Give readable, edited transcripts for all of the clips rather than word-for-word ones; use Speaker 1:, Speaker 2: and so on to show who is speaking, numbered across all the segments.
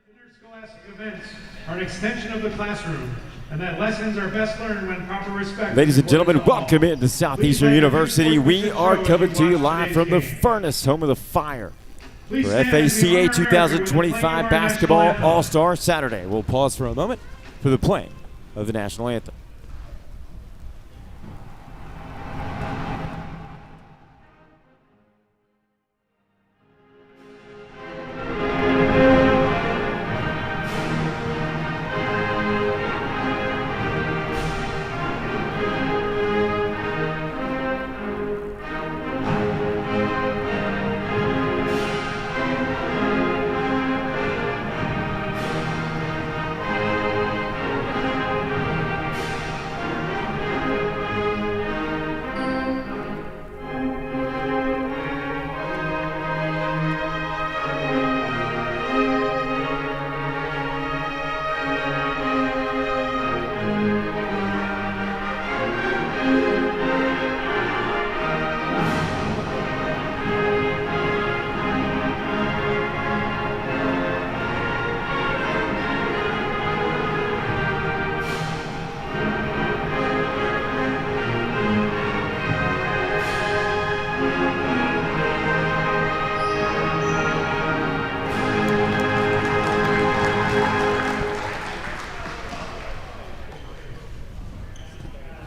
Speaker 1: Interscholastic events are an extension of the classroom, and that lessons are best learned when proper respect.
Speaker 2: Ladies and gentlemen, welcome into Southeastern University. We are coming to you live from the Furnace, home of the Fire, for FACA 2025 Basketball All-Star Saturday. We'll pause for a moment for the playing of the national anthem.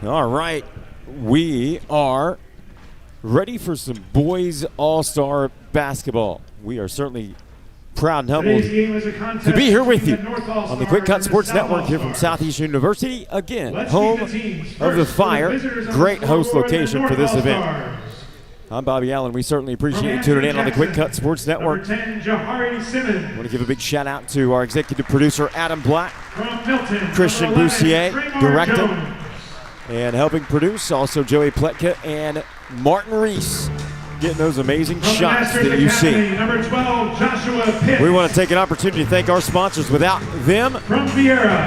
Speaker 2: All right, we are ready for some boys all-star basketball. We are certainly proud and humbled to be here with you on the QwikCut Sports Network here from Southeastern University. Again, home of the Fire. Great host location for this event. I'm Bobby Allen. We certainly appreciate you tuning in on the QwikCut Sports Network. I want to give a big shout out to our executive producer, Adam Black, Christian Boussier, directing and helping produce, also Joey Pletka and Martin Reese, getting those amazing shots that you see. We want to take an opportunity to thank our sponsors. Without them,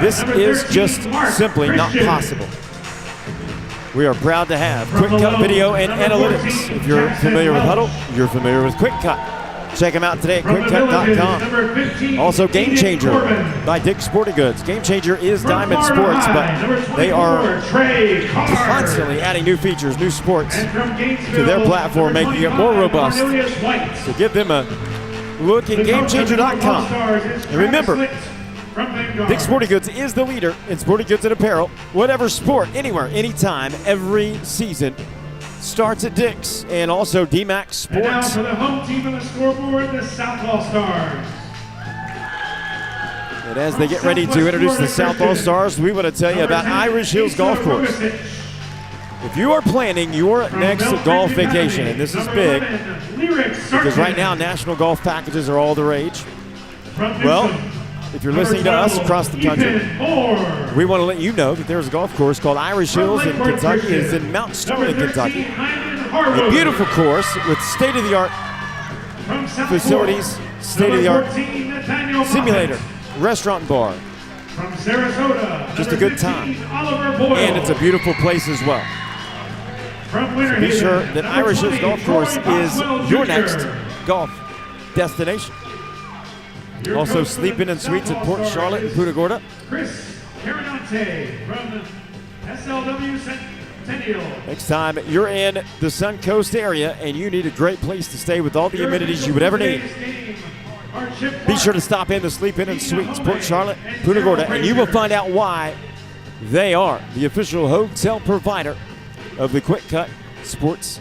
Speaker 2: this is just simply not possible. We are proud to have QwikCut Video and Analytics. If you're familiar with Huddle, you're familiar with QwikCut. Check them out today at QwikCut.com. Also, Game Changer by Dick's Sporting Goods. Game Changer is Diamond Sports, but they are constantly adding new features, new sports to their platform, making it more robust. So give them a look at GameChanger.com. And remember, Dick's Sporting Goods is the leader in sporting goods and apparel. Whatever sport, anywhere, anytime, every season starts at Dick's, and also DMAX Sports.
Speaker 1: And now for the home team of the scoreboard, the South All-Stars.
Speaker 2: And as they get ready to introduce the South All-Stars, we want to tell you about Irish Hills Golf Course. If you are planning your next golf vacation, and this is big, because right now national golf packages are all the rage. Well, if you're listening to us across the country, we want to let you know that there's a golf course called Irish Hills in Kentucky. It's in Mount Sterling, Kentucky. A beautiful course with state-of-the-art facilities, state-of-the-art simulator, restaurant and bar. Just a good time. And it's a beautiful place as well. So be sure that Irish Hills Golf Course is your next golf destination. Also, Sleep-In and Suites at Port Charlotte and Punta Gorda.
Speaker 1: Chris Carinante from SLW Centennial.
Speaker 2: Next time you're in the Suncoast area and you need a great place to stay with all the amenities you would ever need, be sure to stop in the Sleep-In and Suites, Port Charlotte, Punta Gorda, and you will find out why they are the official hotel provider of the QwikCut Sports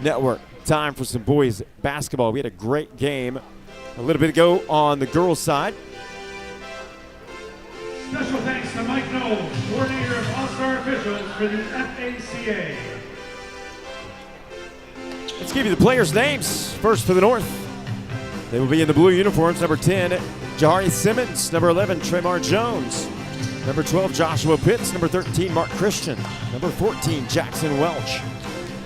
Speaker 2: Network. Time for some boys basketball. We had a great game a little bit ago on the girls' side.
Speaker 1: Special thanks to Mike Knowles, coordinator of All-Star officials for the FACA.
Speaker 2: Let's give you the players' names. First for the North. They will be in the blue uniforms. Number 10, Jahari Simmons. Number 11, Tremar Jones. Number 12, Joshua Pitts. Number 13, Mark Christian. Number 14, Jackson Welch.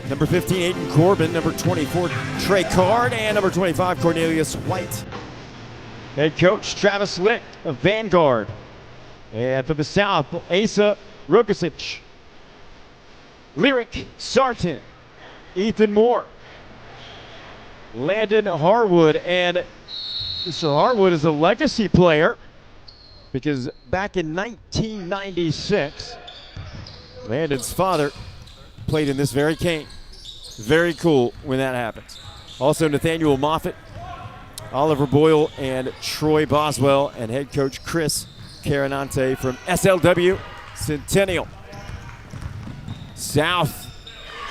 Speaker 2: Number 15, Aiden Corbin. Number 24, Trey Card. And number 25, Cornelius White. Head coach Travis Lick of Vanguard. And from the South, Asa Rukasic. Lyric Sarton. Ethan Moore. Landon Harwood. And Mr. Harwood is a legacy player because back in 1996, Landon's father played in this very game. Very cool when that happens. Also, Nathaniel Moffitt, Oliver Boyle, and Troy Boswell, and head coach Chris Carinante from SLW Centennial. South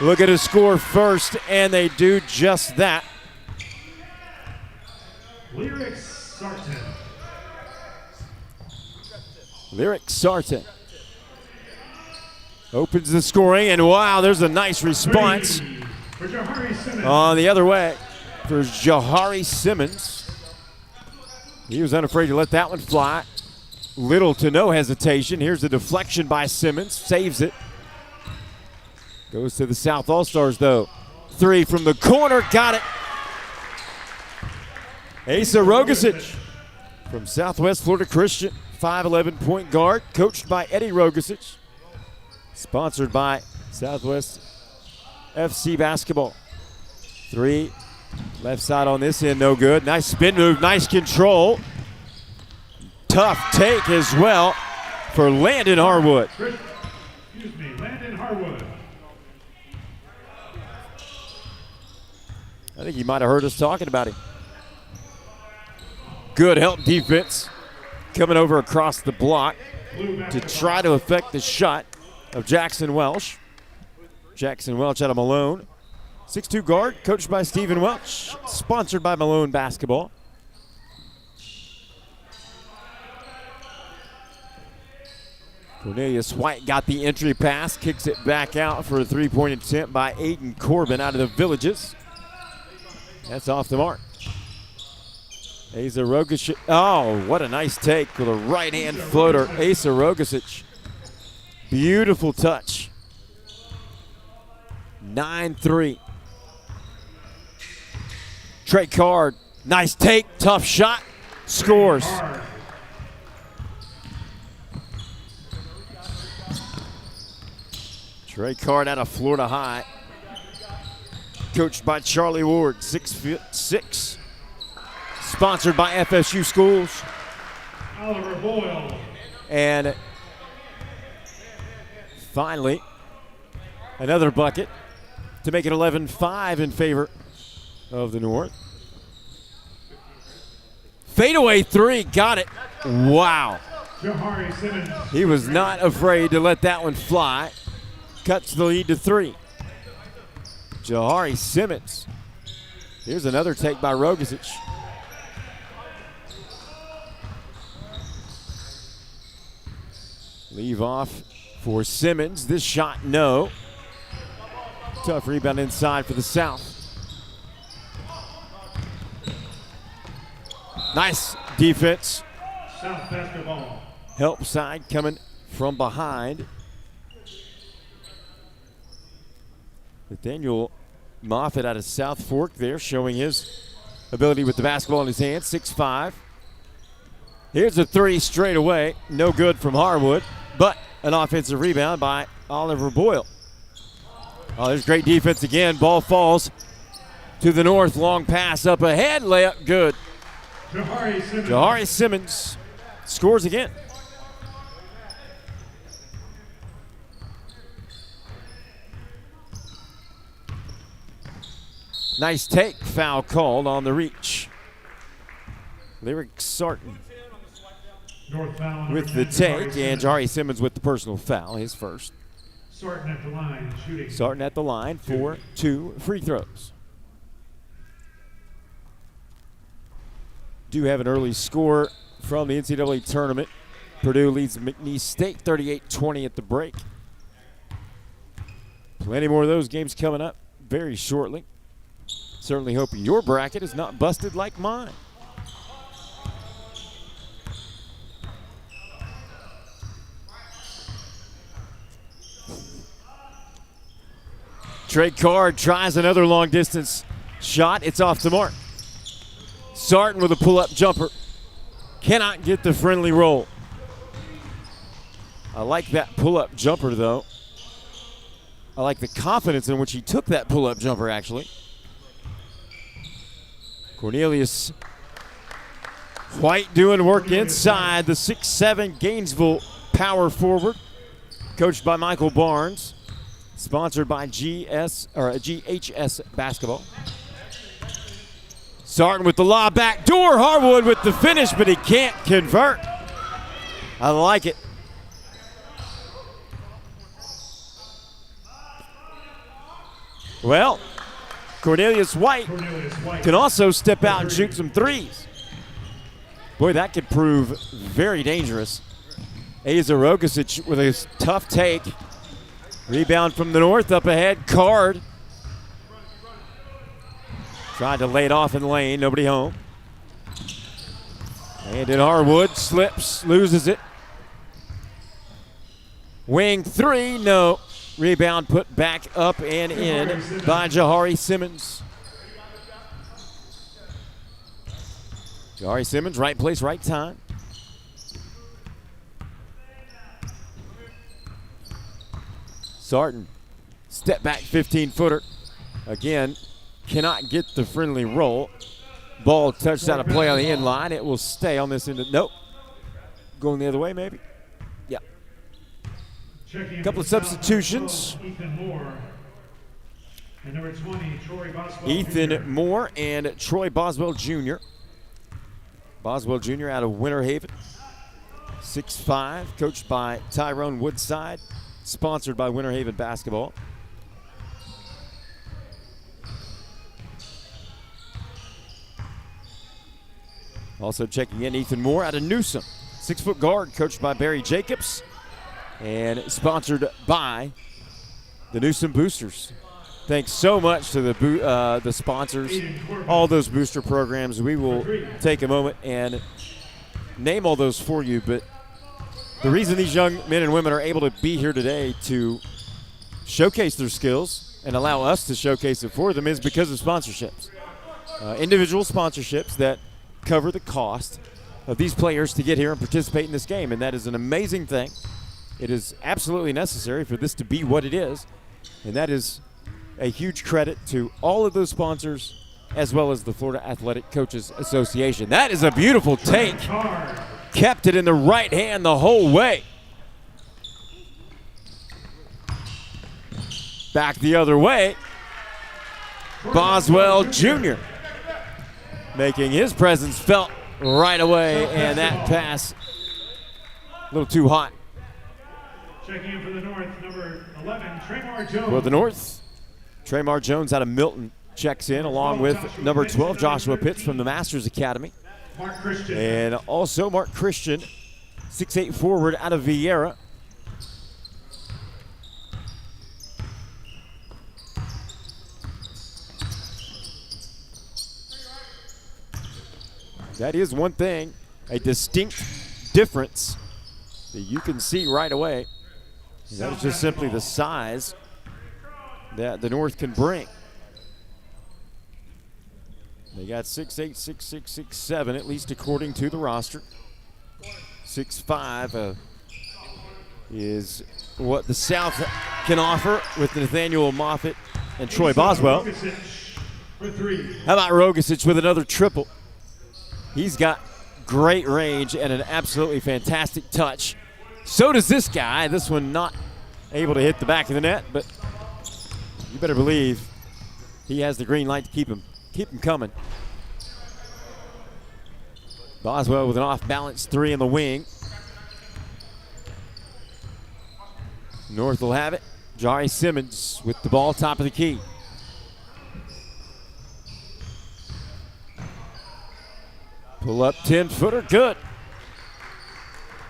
Speaker 2: looking to score first, and they do just that.
Speaker 1: Lyric Sarton.
Speaker 2: Lyric Sarton opens the scoring, and wow, there's a nice response
Speaker 1: For Jahari Simmons.
Speaker 2: on the other way for Jahari Simmons. He was unafraid to let that one fly. Little to no hesitation. Here's a deflection by Simmons, saves it. Goes to the South All-Stars, though. 3 from the corner, got it. Asa Rogasic from Southwest Florida Christian, 5'11" point guard, coached by Eddie Rogasic. Sponsored by Southwest FC Basketball. 3, left side on this end, no good. Nice spin move, nice control. Tough take as well for Landon Harwood.
Speaker 1: Landon Harwood.
Speaker 2: I think he might have heard us talking about him. Good help defense coming over across the block to try to affect the shot of Jackson Welsh. Jackson Welch out of Malone. 6'2" guard, coached by Stephen Welch, sponsored by Malone Basketball. Cornelius White got the entry pass, kicks it back out for a three-point attempt by Aiden Corbin out of the Villages. That's off the mark. Asa Rogasic. Oh, what a nice take with a right-hand floater. Asa Rogasic. Beautiful touch. 9-3. Trey Card. Nice take, tough shot. Scores. Trey Card out of Florida High. Coached by Charlie Ward, 6'6". Sponsored by FSU Schools.
Speaker 1: Oliver Boyle.
Speaker 2: And finally, another bucket to make it 11-5 in favor of the North. Fadeaway 3, got it. Wow.
Speaker 1: Jahari Simmons.
Speaker 2: He was not afraid to let that one fly. Cuts the lead to 3. Jahari Simmons. Here's another take by Rogasic. Leave off for Simmons. This shot, no. Tough rebound inside for the South. Nice defense.
Speaker 1: South basketball.
Speaker 2: Help side coming from behind. Nathaniel Moffitt out of South Fork there, showing his ability with the basketball in his hands, 6'5". Here's a 3 straight away. No good from Harwood, but an offensive rebound by Oliver Boyle. Oh, there's great defense again. Ball falls to the North. Long pass up ahead. Layup good.
Speaker 1: Jahari Simmons.
Speaker 2: Jahari Simmons scores again. Nice take, foul called on the reach. Lyric Sarton
Speaker 1: North foul
Speaker 2: with the take, and Jahari Simmons with the personal foul, his first.
Speaker 1: Sarton at the line, shooting.
Speaker 2: Sarton at the line for 2 free throws. Do have an early score from the NCAA tournament. Purdue leads McNeese State 38-20 at the break. Plenty more of those games coming up very shortly. Certainly hope your bracket is not busted like mine. Trey Card tries another long distance shot. It's off the mark. Sarton with a pull-up jumper. Cannot get the friendly roll. I like that pull-up jumper, though. I like the confidence in which he took that pull-up jumper, actually. Cornelius White doing work inside, the 6'7" Gainesville power forward, coached by Michael Barnes, sponsored by GHS Basketball. Starting with the lob back door, Harwood with the finish, but he can't convert. I like it. Well, Cornelius White can also step out and shoot some threes. Boy, that could prove very dangerous. Asa Rogasic with a tough take. Rebound from the north, up ahead, Card. Tried to lay it off in the lane, nobody home. And then Harwood slips, loses it. Wing three, no. Rebound put back up and in by Jahari Simmons. Jahari Simmons, right place, right time. Sarton, step back 15-footer. Again, cannot get the friendly roll. Ball touched out of play on the end line. It will stay on this end. Nope. Going the other way, maybe. Yeah. A couple of substitutions. Ethan Moore and Troy Boswell Jr. Boswell Jr. out of Winter Haven. 6'5", coached by Tyrone Woodside, sponsored by Winter Haven Basketball. Also checking in, Ethan Moore out of Newsom. 6-foot guard, coached by Barry Jacobs and sponsored by the Newsom Boosters. Thanks so much to the sponsors, all those booster programs. We will take a moment and name all those for you, but the reason these young men and women are able to be here today to showcase their skills and allow us to showcase it for them is because of sponsorships. Individual sponsorships that cover the cost of these players to get here and participate in this game, and that is an amazing thing. It is absolutely necessary for this to be what it is, and that is a huge credit to all of those sponsors as well as the Florida Athletic Coaches Association. That is a beautiful take. Kept it in the right hand the whole way. Back the other way. Boswell Jr. making his presence felt right away, and that pass a little too hot.
Speaker 1: Checking in for the North, number 11, Tremar Jones.
Speaker 2: For the North, Tremar Jones out of Milton checks in, along with number 12, Joshua Pitts from the Masters Academy.
Speaker 1: Mark Christian.
Speaker 2: And also Mark Christian, 6'8" forward out of Vieira. That is one thing, a distinct difference that you can see right away. That is just simply the size that the North can bring. They got 6'8", 6'6", 6'7", at least according to the roster. 6'5" is what the South can offer with Nathaniel Moffitt and Troy Boswell. How about Rogasic with another triple? He's got great range and an absolutely fantastic touch. So does this guy. This one not able to hit the back of the net, but you better believe he has the green light to keep him coming. Boswell with an off-balance three in the wing. North will have it. Jahari Simmons with the ball, top of the key. Pull up 10-footer, good.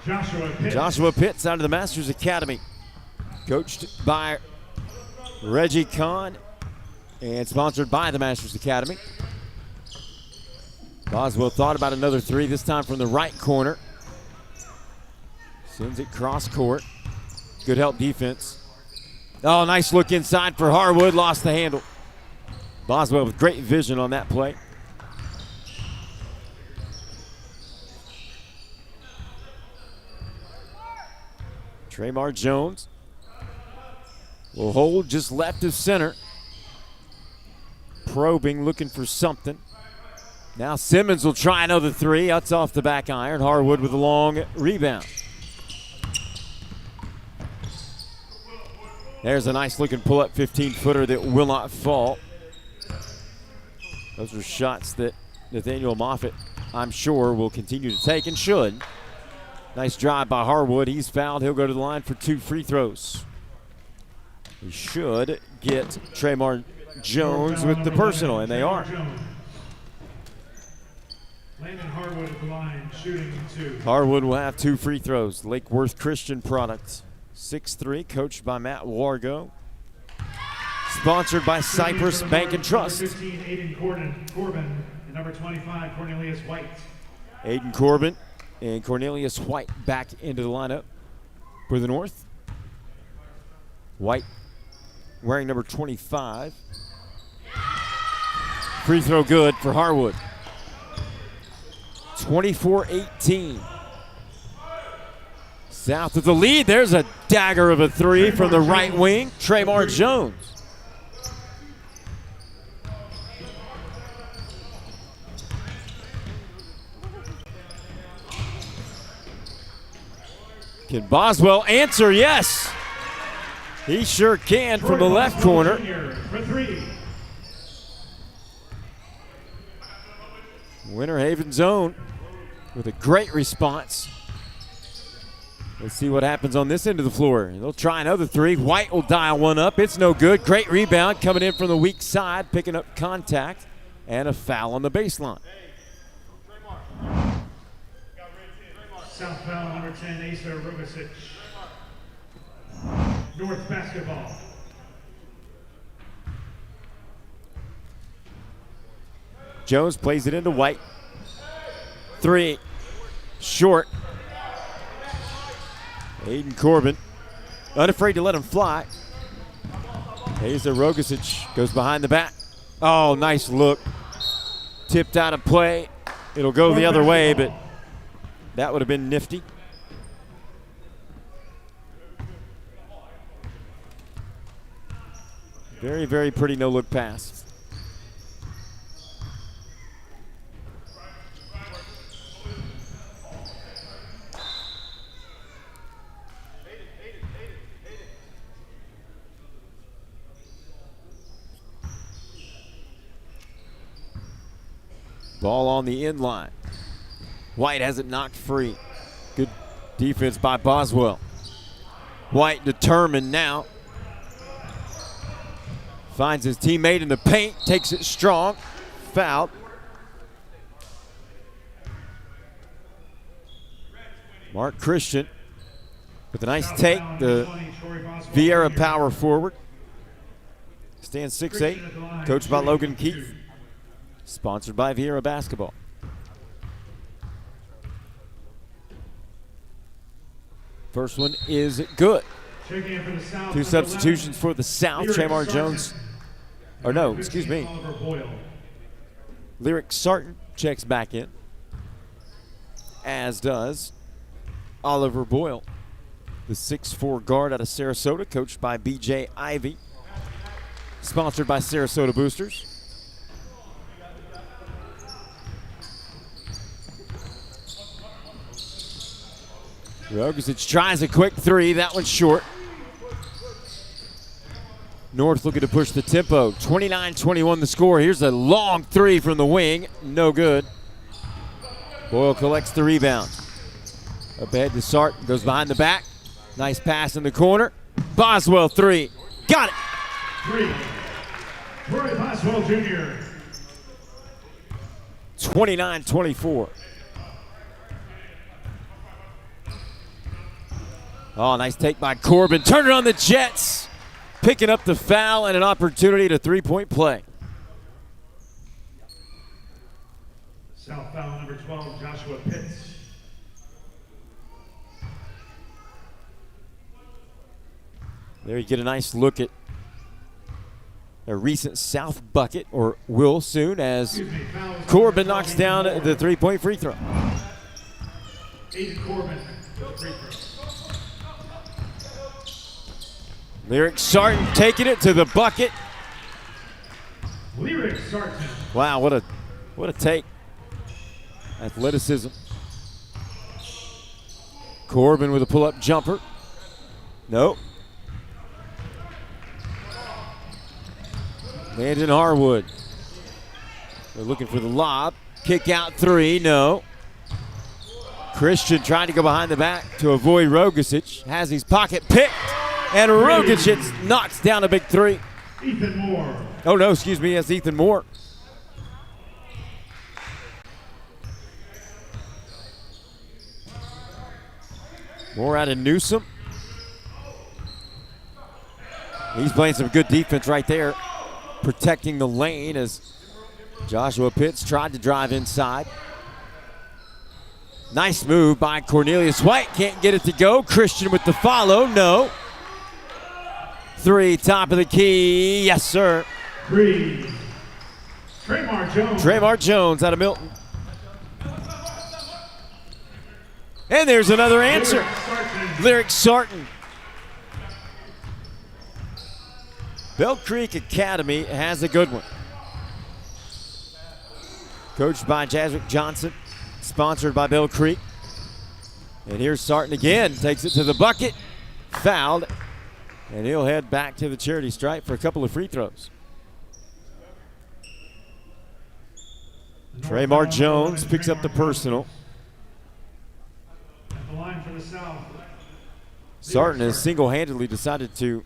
Speaker 2: Joshua Pitts out of the Masters Academy. Coached by Reggie Kahn and sponsored by the Masters Academy. Boswell thought about another three, this time from the right corner. Sends it cross court. Good help defense. Oh, nice look inside for Harwood, lost the handle. Boswell with great vision on that play. Tremar Jones will hold just left of center. Probing, looking for something. Now Simmons will try another three. That's off the back iron. Harwood with a long rebound. There's a nice looking pull-up 15-footer that will not fall. Those are shots that Nathaniel Moffitt, I'm sure, will continue to take and should. Nice drive by Harwood. He's fouled. He'll go to the line for 2 free throws. He should get Tremar Jones with the personal, and they are.
Speaker 1: Landon Harwood at the line, shooting 2.
Speaker 2: Harwood will have 2 free throws. Lake Worth Christian product. 6'3", coached by Matt Wargo. Sponsored by Cypress Bank and Trust.
Speaker 1: Number 15, Aiden Corbin, and number 25, Cornelius White.
Speaker 2: Aiden Corbin and Cornelius White back into the lineup for the North. White wearing number 25. Free throw good for Harwood. 24-18. South of the lead. There's a dagger of a 3 from the right wing. Tremar Jones. Can Boswell answer? Yes. He sure can from the left corner. Winter Haven's own with a great response. Let's see what happens on this end of the floor. They'll try another 3. White will dial one up. It's no good. Great rebound coming in from the weak side, picking up contact, and a foul on the baseline.
Speaker 1: South foul, number 10, Asa Rogasic. North basketball.
Speaker 2: Jones plays it into White. 3. Short. Aiden Corbin, unafraid to let him fly. Asa Rogasic goes behind the back. Oh, nice look. Tipped out of play. It'll go the other way, but that would have been nifty. Very, very pretty no-look pass. Ball on the end line. White has it knocked free. Good defense by Boswell. White determined now. Finds his teammate in the paint, takes it strong. Fouled. Mark Christian with a nice take. The Vieira power forward. Stands 6'8", coached by Logan Keith. Sponsored by Vieira Basketball. First one is good. 2 substitutions for the South. Tremar Jones. Or no, excuse me. Lyric Sarton checks back in. As does Oliver Boyle, the 6'4" guard out of Sarasota, coached by BJ Ivy. Sponsored by Sarasota Boosters. Rogasic tries a quick 3. That one's short. North looking to push the tempo. 29-21 the score. Here's a long 3 from the wing. No good. Boyle collects the rebound. Up ahead to Sarton. Goes behind the back. Nice pass in the corner. Boswell 3. Got it.
Speaker 1: 3. Troy Boswell Jr.
Speaker 2: 29-24. Oh, nice take by Corbin. Turn it on the Jets. Picking up the foul and an opportunity to 3-point play.
Speaker 1: South foul number 12, Joshua Pitts.
Speaker 2: There you get a nice look at a recent South bucket, or will soon, as Corbin knocks down the 3-point free throw.
Speaker 1: Aiden Corbin for the free throw.
Speaker 2: Lyric Sarton taking it to the bucket.
Speaker 1: Lyric Sarton.
Speaker 2: Wow, what a take athleticism. Corbin with a pull-up jumper. Nope. Landon Harwood. They're looking for the lob. Kick out three, no. Christian trying to go behind the back to avoid Rogicic. Has his pocket picked, and Rogicic knocks down a big three.
Speaker 1: Ethan Moore.
Speaker 2: Oh no, excuse me, that's Ethan Moore. Moore out of Newsom. He's playing some good defense right there, protecting the lane as Joshua Pitts tried to drive inside. Nice move by Cornelius White. Can't get it to go. Christian with the follow. No. Three, top of the key. Yes, sir.
Speaker 1: Three. Traymar Jones.
Speaker 2: Traymar Jones out of Milton. And there's another answer. Lyric Sarton. Bell Creek Academy has a good one. Coached by Jaswick Johnson. Sponsored by Bell Creek. And here's Sarton again. Takes it to the bucket. Fouled. And he'll head back to the charity stripe for a couple of free throws. Traymar Jones picks up the personal.
Speaker 1: At the line for the South.
Speaker 2: Sarton has single-handedly decided to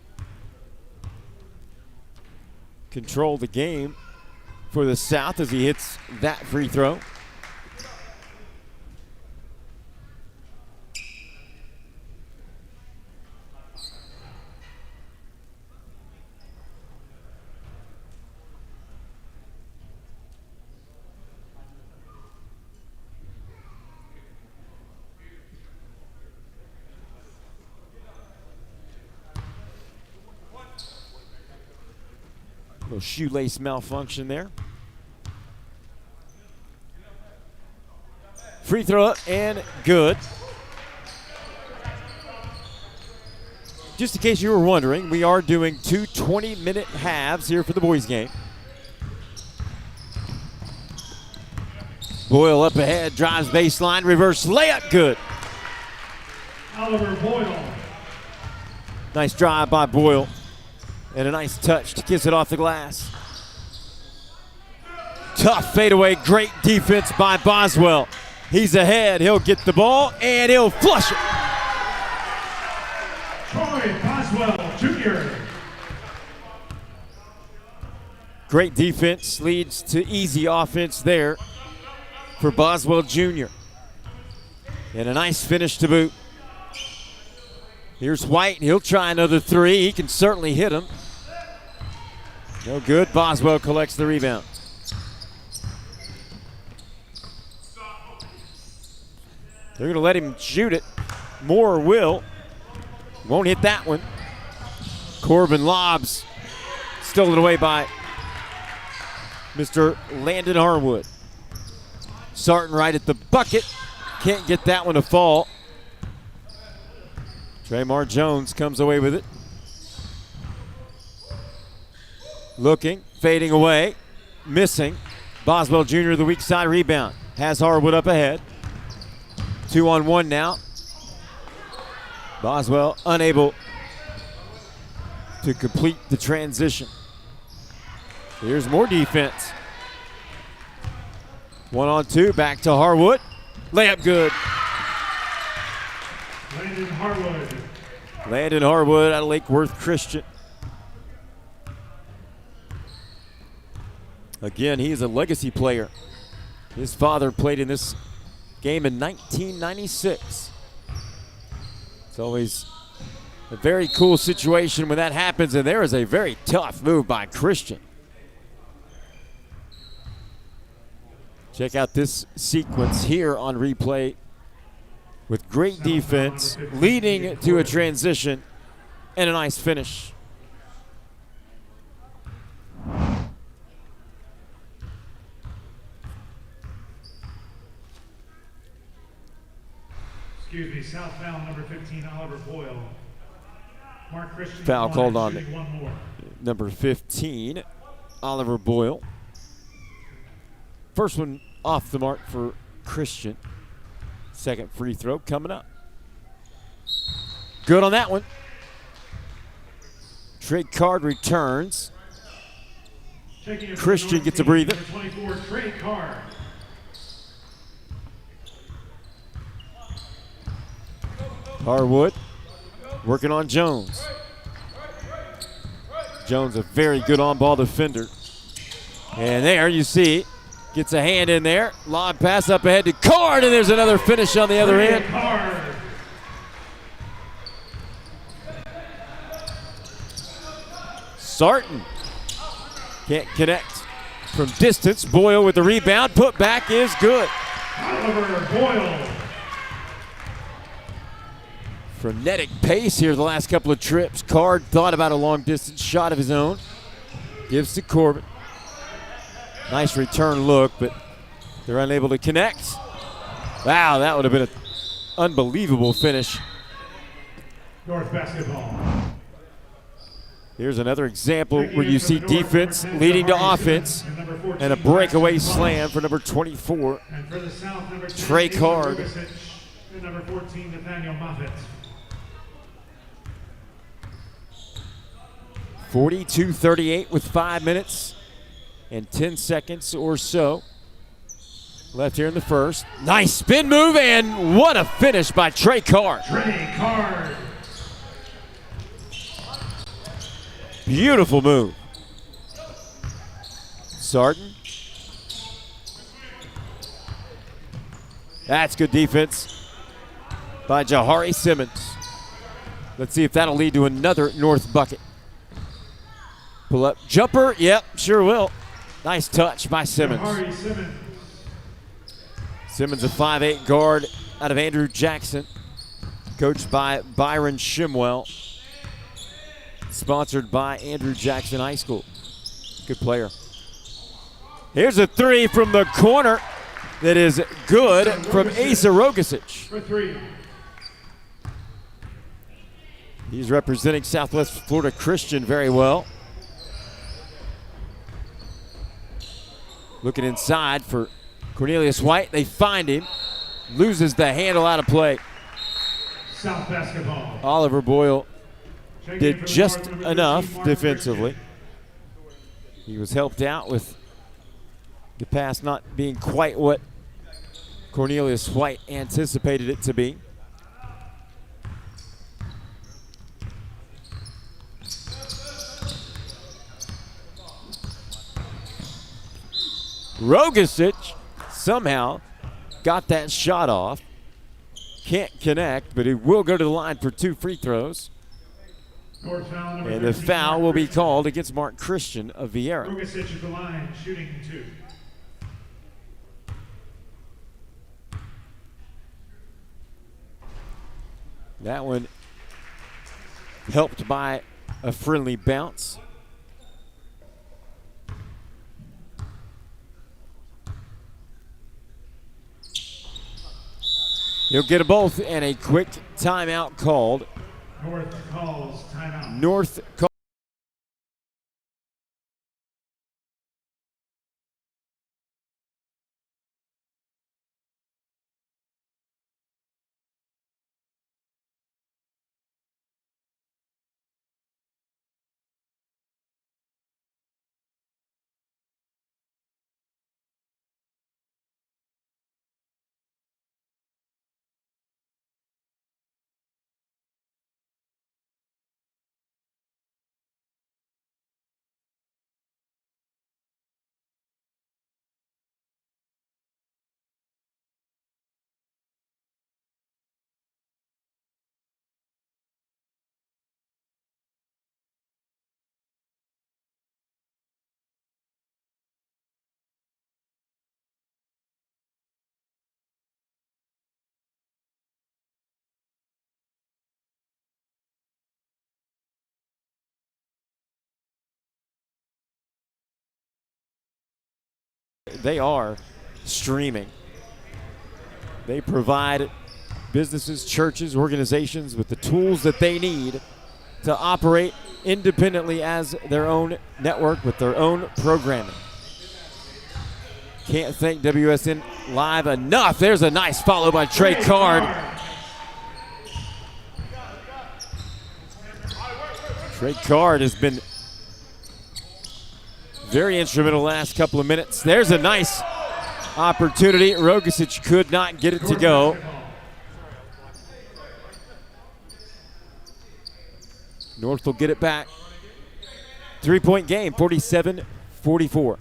Speaker 2: control the game for the South as he hits that free throw. Little shoelace malfunction there. Free throw up and good. Just in case you were wondering, we are doing two 20-minute halves here for the boys game. Boyle up ahead, drives baseline, reverse layup, good.
Speaker 1: Oliver Boyle.
Speaker 2: Nice drive by Boyle. And a nice touch to kiss it off the glass. Tough fadeaway, great defense by Boswell. He's ahead, he'll get the ball, and he'll flush it.
Speaker 1: Troy Boswell, Jr.
Speaker 2: Great defense leads to easy offense there for Boswell Jr. And a nice finish to boot. Here's White, he'll try another three. He can certainly hit him. No good, Boswell collects the rebound. They're gonna let him shoot it. Moore will. Won't hit that one. Corbin lobs. Stolen away by Mr. Landon Harwood. Sarton right at the bucket. Can't get that one to fall. Traymar Jones comes away with it. Looking, fading away, missing. Boswell Jr. the weak side rebound. Has Harwood up ahead. 2-on-1 now. Boswell unable to complete the transition. Here's more defense. 1-on-2, back to Harwood. Layup good.
Speaker 1: Landon Harwood.
Speaker 2: Landon Harwood out of Lake Worth Christian. Again, he's a legacy player. His father played in this game in 1996. It's always a very cool situation when that happens, and there is a very tough move by Christian. Check out this sequence here on replay with great defense, leading to a transition and a nice finish.
Speaker 1: Excuse me, South foul number 15, Oliver Boyle. Mark Christian.
Speaker 2: Foul called on
Speaker 1: one more.
Speaker 2: number 15, Oliver Boyle. First one off the mark for Christian. Second free throw coming up. Good on that one. Trey Card returns. Christian gets a breather.
Speaker 1: 24, Trey Card.
Speaker 2: Harwood working on Jones. Jones, a very good on-ball defender. And there you see, gets a hand in there. Lob pass up ahead to Card, and there's another finish on the other end.
Speaker 1: Card.
Speaker 2: Sarton can't connect from distance. Boyle with the rebound. Put back is good.
Speaker 1: Oliver Boyle.
Speaker 2: Frenetic pace here the last couple of trips. Card thought about a long distance shot of his own. Gives to Corbin. Nice return look, but they're unable to connect. Wow, that would have been an unbelievable finish.
Speaker 1: North basketball.
Speaker 2: Here's another example where you see defense leading to offense and a breakaway slam for number 24,
Speaker 1: And for the South, number 10,
Speaker 2: Trey Card.
Speaker 1: and number 14, Nathaniel Moffitt.
Speaker 2: 42-38 with 5 minutes and 10 seconds or so left here in the first. Nice spin move, and what a finish by Trey Card.
Speaker 1: Trey Card.
Speaker 2: Beautiful move. Sarton. That's good defense by Jahari Simmons. Let's see if that'll lead to another North bucket. Pull up jumper. Yep, sure will. Nice touch by Simmons.
Speaker 1: Jahari Simmons.
Speaker 2: Simmons, a 5'8 guard out of Andrew Jackson, coached by Byron Shimwell. Sponsored by Andrew Jackson High School. Good player. Here's a three from the corner that is good from Asa Rogasic.
Speaker 1: For three.
Speaker 2: He's representing Southwest Florida Christian very well. Looking inside for Cornelius White. They find him. Loses the handle out of play.
Speaker 1: South basketball.
Speaker 2: Oliver Boyle
Speaker 1: Checking in
Speaker 2: did
Speaker 1: for the
Speaker 2: just
Speaker 1: North, number 13,
Speaker 2: enough
Speaker 1: Martin
Speaker 2: defensively.
Speaker 1: Christian.
Speaker 2: He was helped out with the pass not being quite what Cornelius White anticipated it to be. Rogasic somehow got that shot off. Can't connect, but he will go to the line for 2 free throws.
Speaker 1: North foul, number
Speaker 2: And the
Speaker 1: 13,
Speaker 2: foul
Speaker 1: Mark
Speaker 2: will be
Speaker 1: Christian.
Speaker 2: called against Mark Christian of Vieira.
Speaker 1: Rogasic at the line, shooting 2.
Speaker 2: That one helped by a friendly bounce. He'll get a both and a quick timeout called.
Speaker 1: North calls timeout.
Speaker 2: North call. They are streaming. They provide businesses, churches, organizations with the tools that they need to operate independently as their own network with their own programming. Can't thank WSN live enough. There's a nice follow by Trey Card. Trey Card has been very instrumental the last couple of minutes. There's a nice opportunity. Rogasic could not get it to go. North will get it back. 3-point game, 47-44.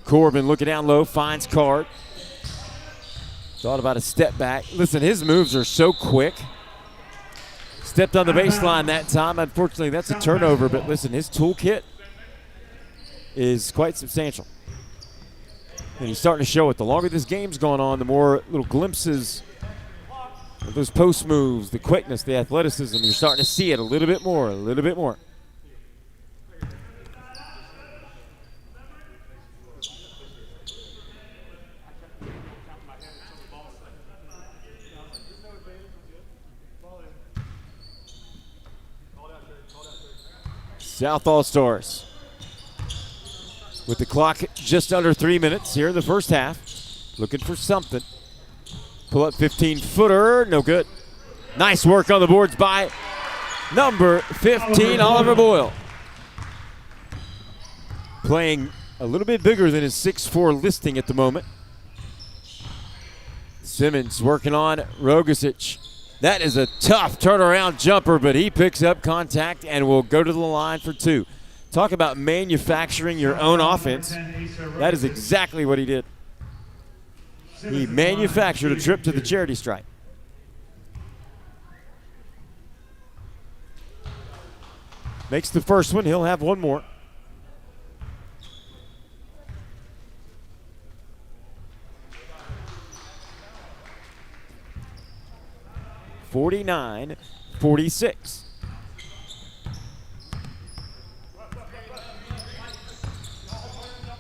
Speaker 2: Corbin looking down low, finds Card. Thought about a step back. Listen, his moves are so quick. Stepped on the baseline that time. Unfortunately, that's a turnover, but listen, his toolkit is quite substantial. And he's starting to show it. The longer this game's gone on, the more little glimpses of those post moves, the quickness, the athleticism, you're starting to see it a little bit more, a little bit more. South All-Stars with the clock just under 3 minutes here in the first half. Looking for something. Pull up 15-footer, no good. Nice work on the boards by number 15, Oliver Boyle. Playing a little bit bigger than his 6'4" listing at the moment. Simmons working on Rogasic. That is a tough turnaround jumper, but he picks up contact and will go to the line for two. Talk about manufacturing your own offense. That is exactly what he did. He manufactured a trip to the charity stripe. Makes the first one. He'll have one more. (49-46).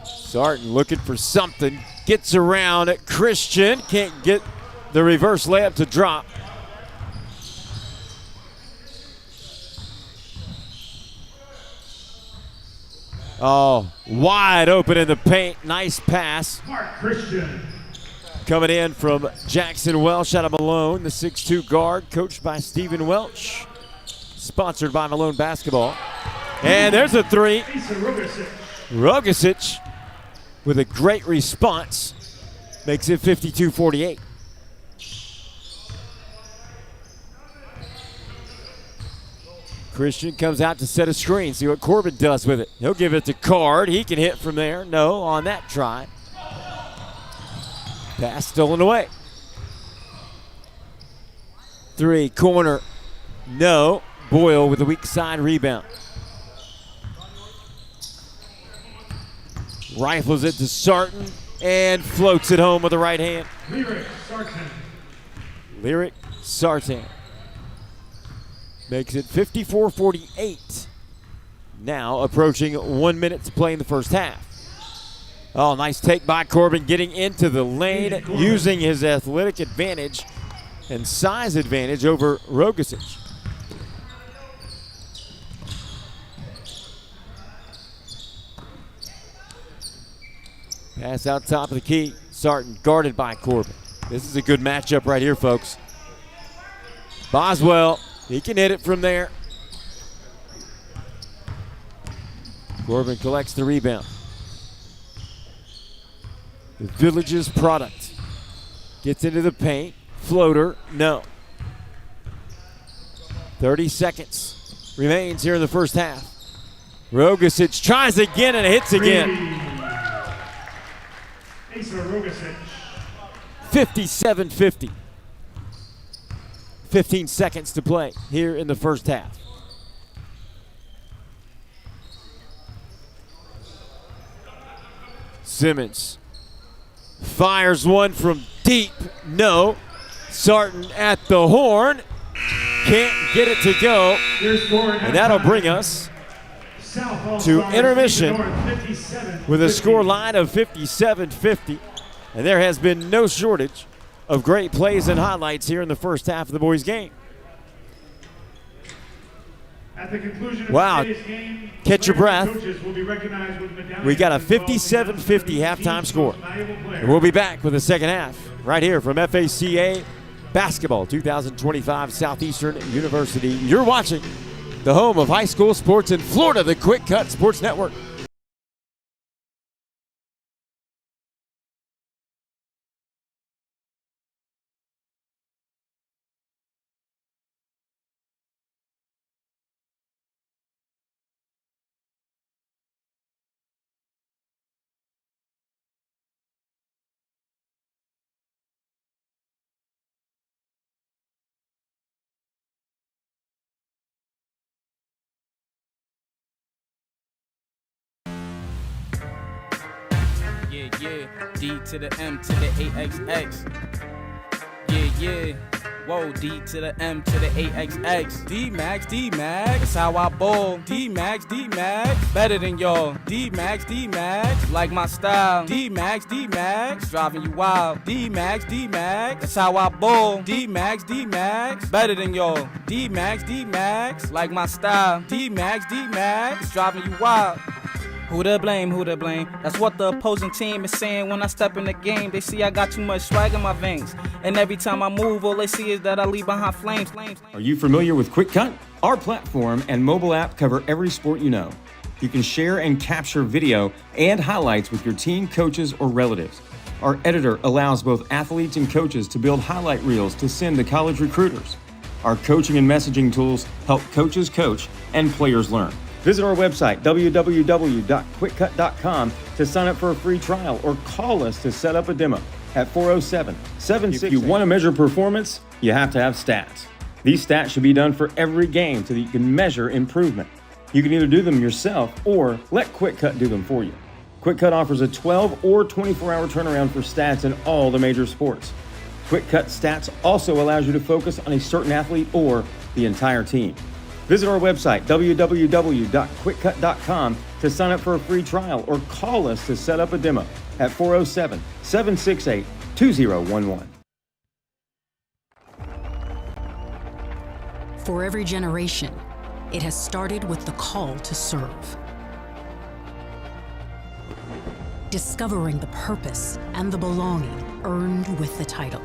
Speaker 2: Sarton looking for something. Gets around Christian. Can't get the reverse layup to drop. Oh, wide open in the paint. Nice pass.
Speaker 1: Mark Christian.
Speaker 2: Coming in from Jackson Welch out of Malone, the 6'2" guard, coached by Stephen Welch. Sponsored by Malone Basketball. And there's a three. Rogasic with a great response. Makes it 52-48. Christian comes out to set a screen. See what Corbin does with it. He'll give it to Card. He can hit from there. No on that try. Pass stolen away. Three, corner. No. Boyle with a weak side rebound. Rifles it to Sarton and floats it home with the right hand. Lyric Sarton. Makes it 54-48. Now approaching 1 minute to play in the first half. Oh, nice take by Corbin, getting into the lane, using his athletic advantage and size advantage over Rogasic. Pass out top of the key. Sarton guarded by Corbin. This is a good matchup right here, folks. Boswell, he can hit it from there. Corbin collects the rebound. The Village's product. Gets into the paint. Floater, no. 30 seconds remains here in the first half. Rogasic tries again and hits again. 57-50. 15 seconds to play here in the first half. Simmons fires one from deep. No. Sarton at the horn. Can't get it to go. And that'll bring us to intermission with a score line of 57-50. And there has been no shortage of great plays and highlights here in the first half of the boys' game.
Speaker 1: At the conclusion of
Speaker 2: Wow.
Speaker 1: today's game,
Speaker 2: Catch your
Speaker 1: players and
Speaker 2: breath.
Speaker 1: coaches will be recognized with medallions
Speaker 2: We got a
Speaker 1: as well as
Speaker 2: 57-50
Speaker 1: announced
Speaker 2: halftime
Speaker 1: team's
Speaker 2: score.
Speaker 1: most valuable player.
Speaker 2: And we'll be back with the second half right here from FACA Basketball 2025 Southeastern University. You're watching the home of high school sports in Florida, the QwikCut Sports Network.
Speaker 3: Yeah, D to the M to the AXX. Yeah, whoa, D to the M to the AXX. D-Max, that's how I ball. D-Max, better than y'all. D-Max, like my style. D-Max, driving you wild. D-Max, that's how I ball. D-Max, better than y'all. D-Max, like my style. D-Max, driving you wild. Who to blame? That's what the opposing team is saying when I step in the game. They see I got too much swag in my veins. And every time I move, all they see is that I leave behind flames.
Speaker 2: Are you familiar with QwikCut? Our platform and mobile app cover every sport you know. You can share and capture video and highlights with your team, coaches, or relatives. Our editor allows both athletes and coaches to build highlight reels to send to college recruiters. Our coaching and messaging tools help coaches coach and players learn. Visit our website, www.QwikCut.com, to sign up for a free trial or call us to set up a demo at 407-768. If you want to measure performance, you have to have stats. These stats should be done for every game so that you can measure improvement. You can either do them yourself or let QwikCut do them for you. QwikCut offers a 12 or 24-hour turnaround for stats in all the major sports. QwikCut Stats also allows you to focus on a certain athlete or the entire team. Visit our website, www.QwikCut.com, to sign up for a free trial or call us to set up a demo at 407-768-2011.
Speaker 4: For every generation, it has started with the call to serve. Discovering the purpose and the belonging earned with the title.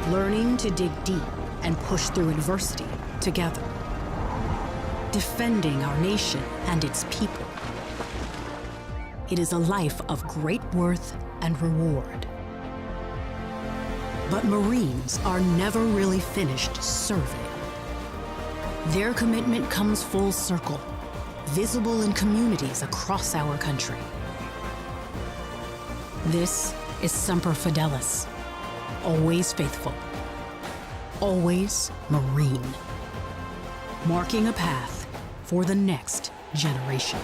Speaker 4: Learning to dig deep and push through adversity together. Defending our nation and its people. It is a life of great worth and reward. But Marines are never really finished serving. Their commitment comes full circle, visible in communities across our country. This is Semper Fidelis. Always faithful, always Marine, marking a path for the next generation.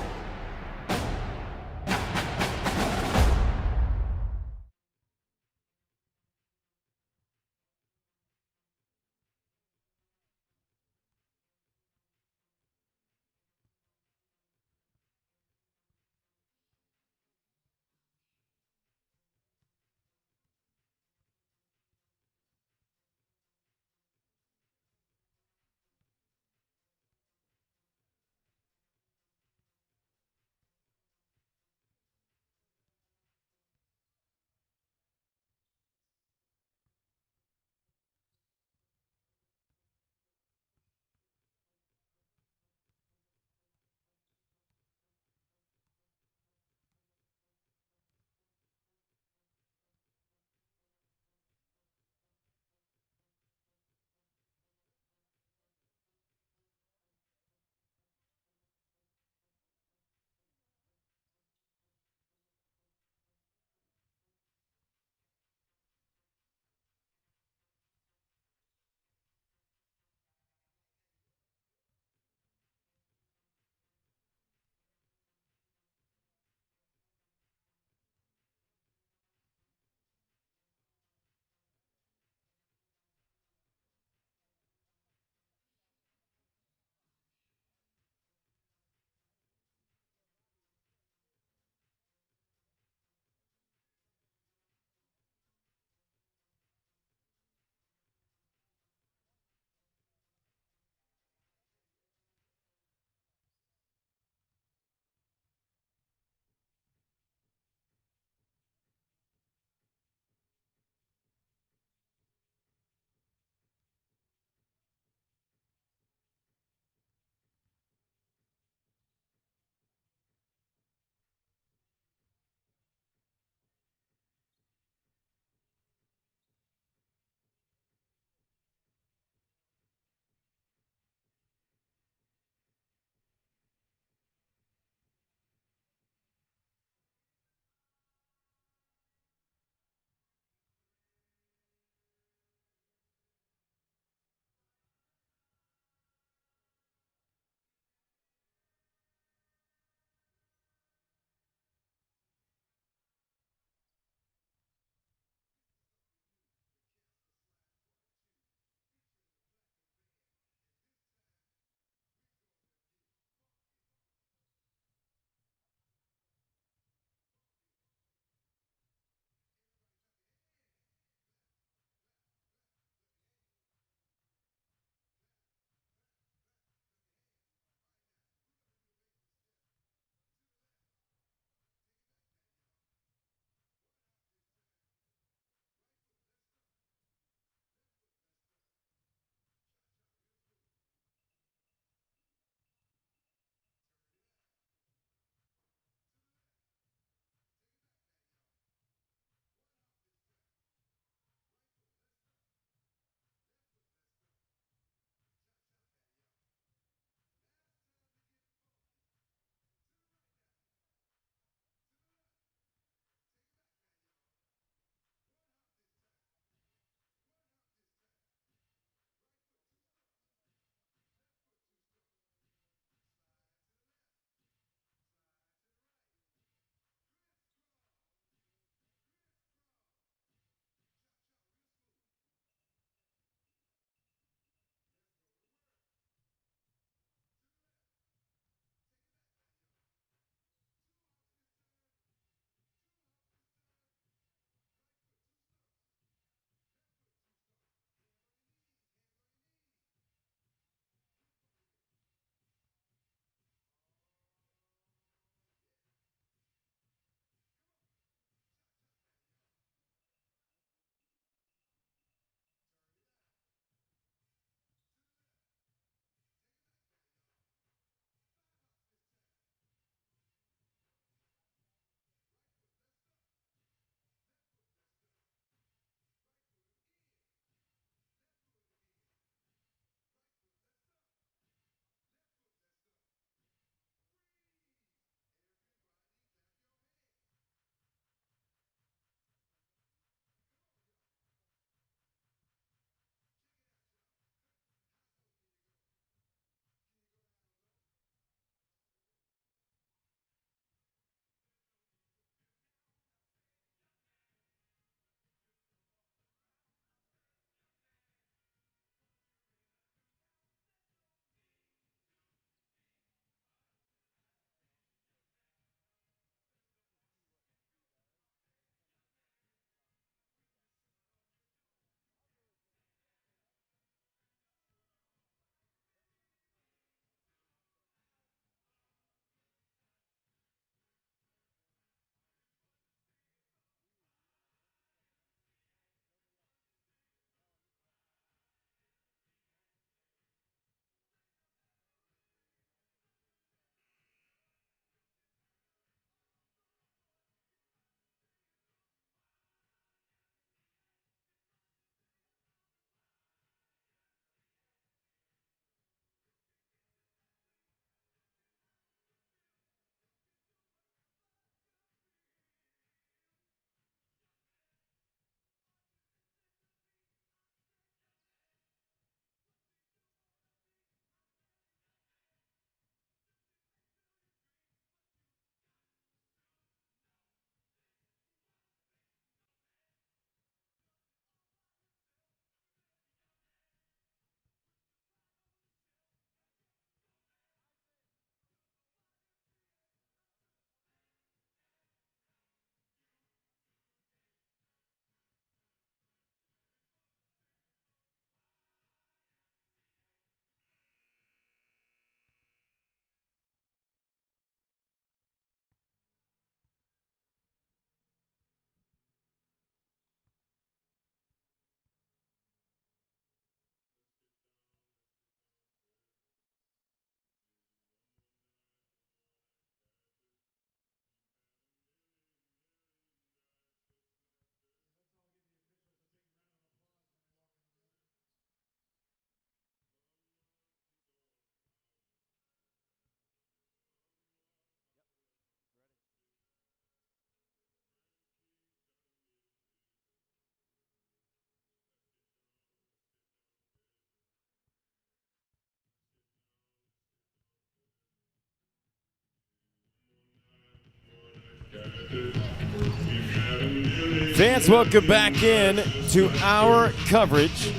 Speaker 2: Fans, welcome back in to our coverage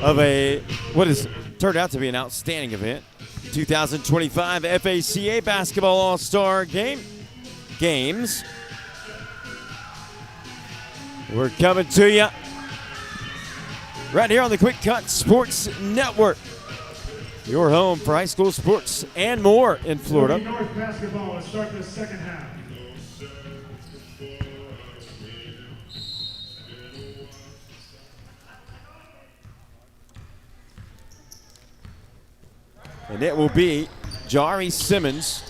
Speaker 2: of what has turned out to be an outstanding event. 2025 FACA Basketball All-Star Games. We're coming to you right here on the QwikCut Sports Network. Your home for high school sports and more in Florida.
Speaker 1: North basketball will start the second half.
Speaker 2: And it will be Jari Simmons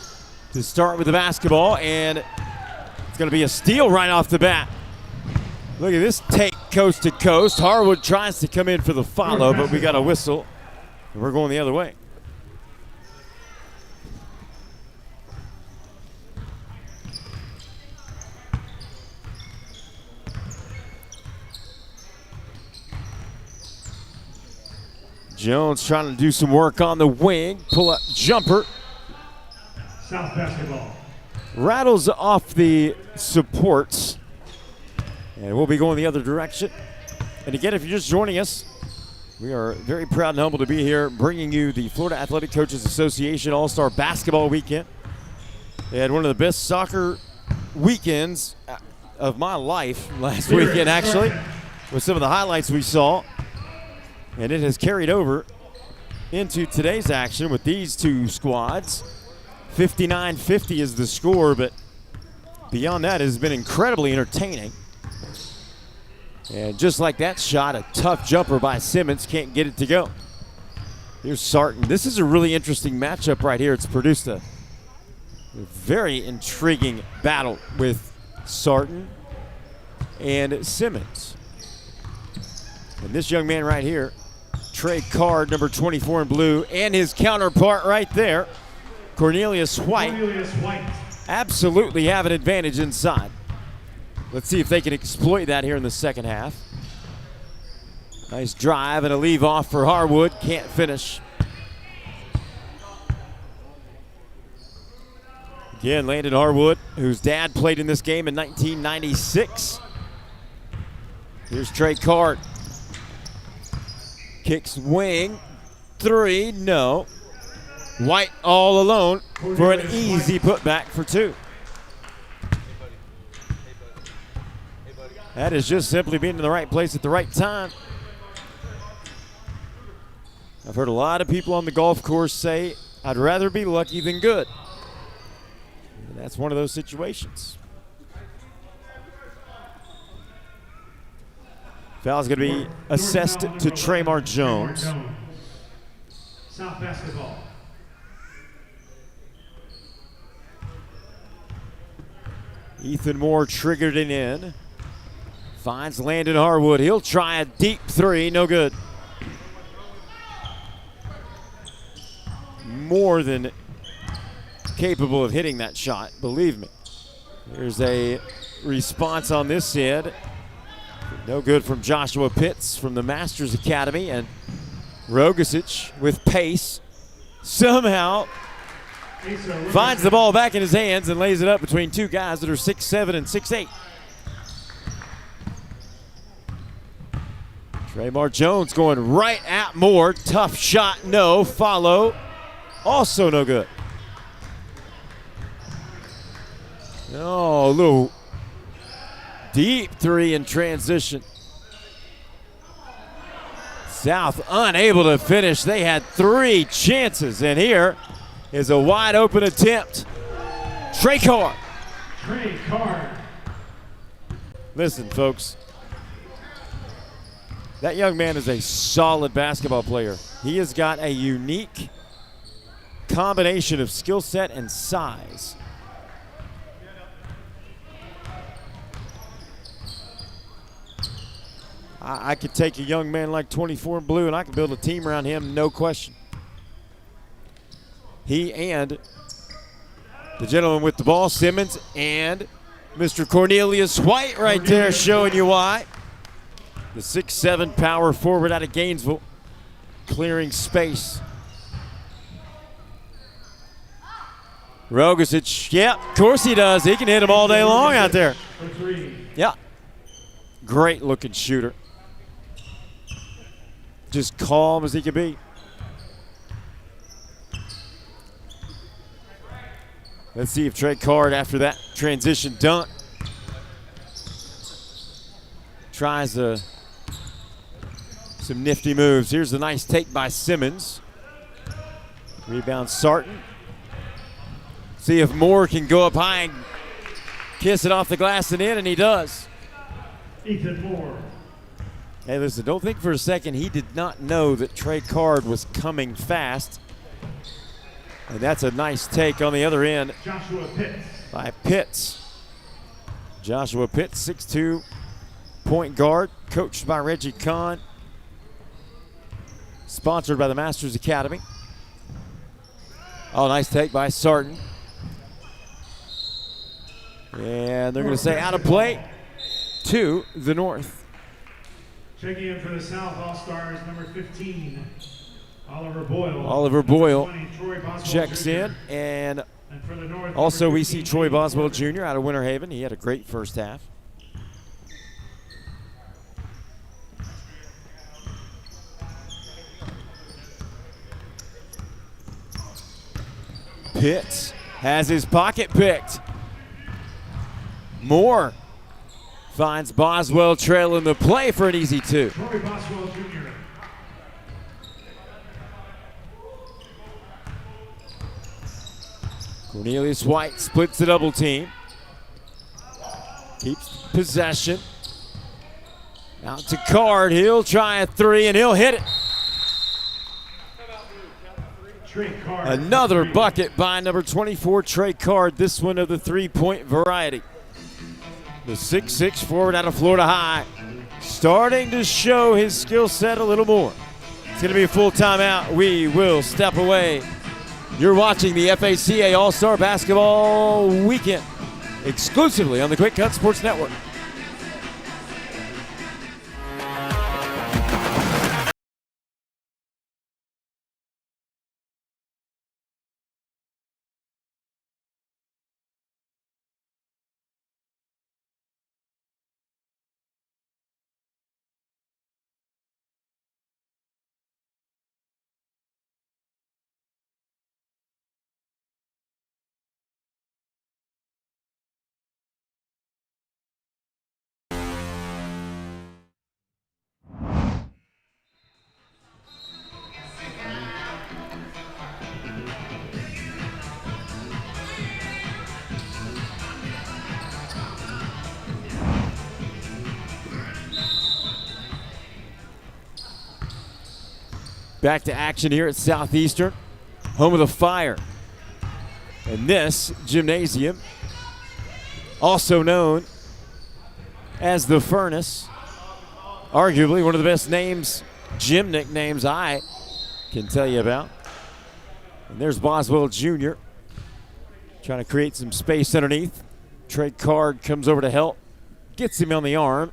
Speaker 2: to start with the basketball, and it's going to be a steal right off the bat. Look at this take coast to coast. Harwood tries to come in for the follow, but we got a whistle, and we're going the other way. Jones trying to do some work on the wing. Pull up jumper.
Speaker 1: South basketball.
Speaker 2: Rattles off the supports. And we'll be going the other direction. And again, if you're just joining us, we are very proud and humbled to be here bringing you the Florida Athletic Coaches Association All-Star Basketball Weekend. They had one of the best soccer weekends of my life last weekend, actually, with some of the highlights we saw. And it has carried over into today's action with these two squads. 59-50 is the score, but beyond that, it has been incredibly entertaining. And just like that shot, a tough jumper by Simmons, can't get it to go. Here's Sarton. This is a really interesting matchup right here. It's produced a very intriguing battle with Sarton and Simmons. And this young man right here, Trey Card, number 24 in blue, and his counterpart right there, Cornelius White, absolutely have an advantage inside. Let's see if they can exploit that here in the second half. Nice drive and a leave off for Harwood. Can't finish. Again, Landon Harwood, whose dad played in this game in 1996. Here's Trey Card. Kicks wing, three, no. White all alone for an easy putback for two. That is just simply being in the right place at the right time. I've heard a lot of people on the golf course say, I'd rather be lucky than good. And that's one of those situations. Foul's going to be assessed to Tremar Jones.
Speaker 1: South basketball.
Speaker 2: Ethan Moore triggered it in. Finds Landon Harwood. He'll try a deep three. No good. More than capable of hitting that shot, believe me. There's a response on this end. No good from Joshua Pitts from the Masters Academy, and Rogasic with pace somehow finds the ball back in his hands and lays it up between two guys that are 6'7" and 6'8". Tremar Jones going right at Moore. Tough shot, no. Follow, also no good. Oh, a little deep three in transition. South unable to finish. They had three chances, and here is a wide open attempt. Trey Card.
Speaker 1: Trey Card.
Speaker 2: Listen, folks. That young man is a solid basketball player. He has got a unique combination of skill set and size. I could take a young man like 24 in blue and I could build a team around him, no question. He and the gentleman with the ball, Simmons, and Mr. Cornelius White right there showing you why. The 6'7" power forward out of Gainesville, clearing space. Rogasic, yep, of course he does. He can hit them all day long out there. Yeah. Great looking shooter. Just calm as he could be. Let's see if Trey Card, after that transition dunk, tries some nifty moves. Here's a nice take by Simmons. Rebound Sarton. See if Moore can go up high and kiss it off the glass and in, and he does.
Speaker 1: Ethan Moore.
Speaker 2: Hey, listen, don't think for a second he did not know that Trey Card was coming fast. And that's a nice take on the other end
Speaker 1: Joshua Pitts.
Speaker 2: by Pitts. Joshua Pitts, 6'2", point guard, coached by Reggie Kahn. Sponsored by the Masters Academy. Oh, nice take by Sarton. And they're going to say out of play to the North.
Speaker 1: Checking in for the South All-Stars, number 15, Oliver Boyle.
Speaker 2: Oliver Boyle
Speaker 1: 20, Troy Boswell
Speaker 2: checks
Speaker 1: Jr.
Speaker 2: in, and
Speaker 1: For the North,
Speaker 2: also
Speaker 1: number
Speaker 2: we see
Speaker 1: 15,
Speaker 2: Troy
Speaker 1: Nate
Speaker 2: Boswell
Speaker 1: Porter.
Speaker 2: Jr. out of Winter Haven. He had a great first half. Pitts has his pocket picked. Moore finds Boswell trailing the play for an easy two.
Speaker 1: Troy Boswell Jr.
Speaker 2: Cornelius White splits the double team. Keeps possession. Out to Card. He'll try a three and he'll hit it.
Speaker 1: Trey Card.
Speaker 2: Another bucket by number 24, Trey Card. This one of the three-point variety. The 6'6" forward out of Florida High, starting to show his skill set a little more. It's going to be a full timeout. We will step away. You're watching the FACA All-Star Basketball Weekend exclusively on the QwikCut Sports Network. Back to action here at Southeastern, home of the Fire. And this gymnasium, also known as the Furnace, arguably one of the best names, gym nicknames I can tell you about. And there's Boswell Jr. trying to create some space underneath. Trey Card comes over to help, gets him on the arm.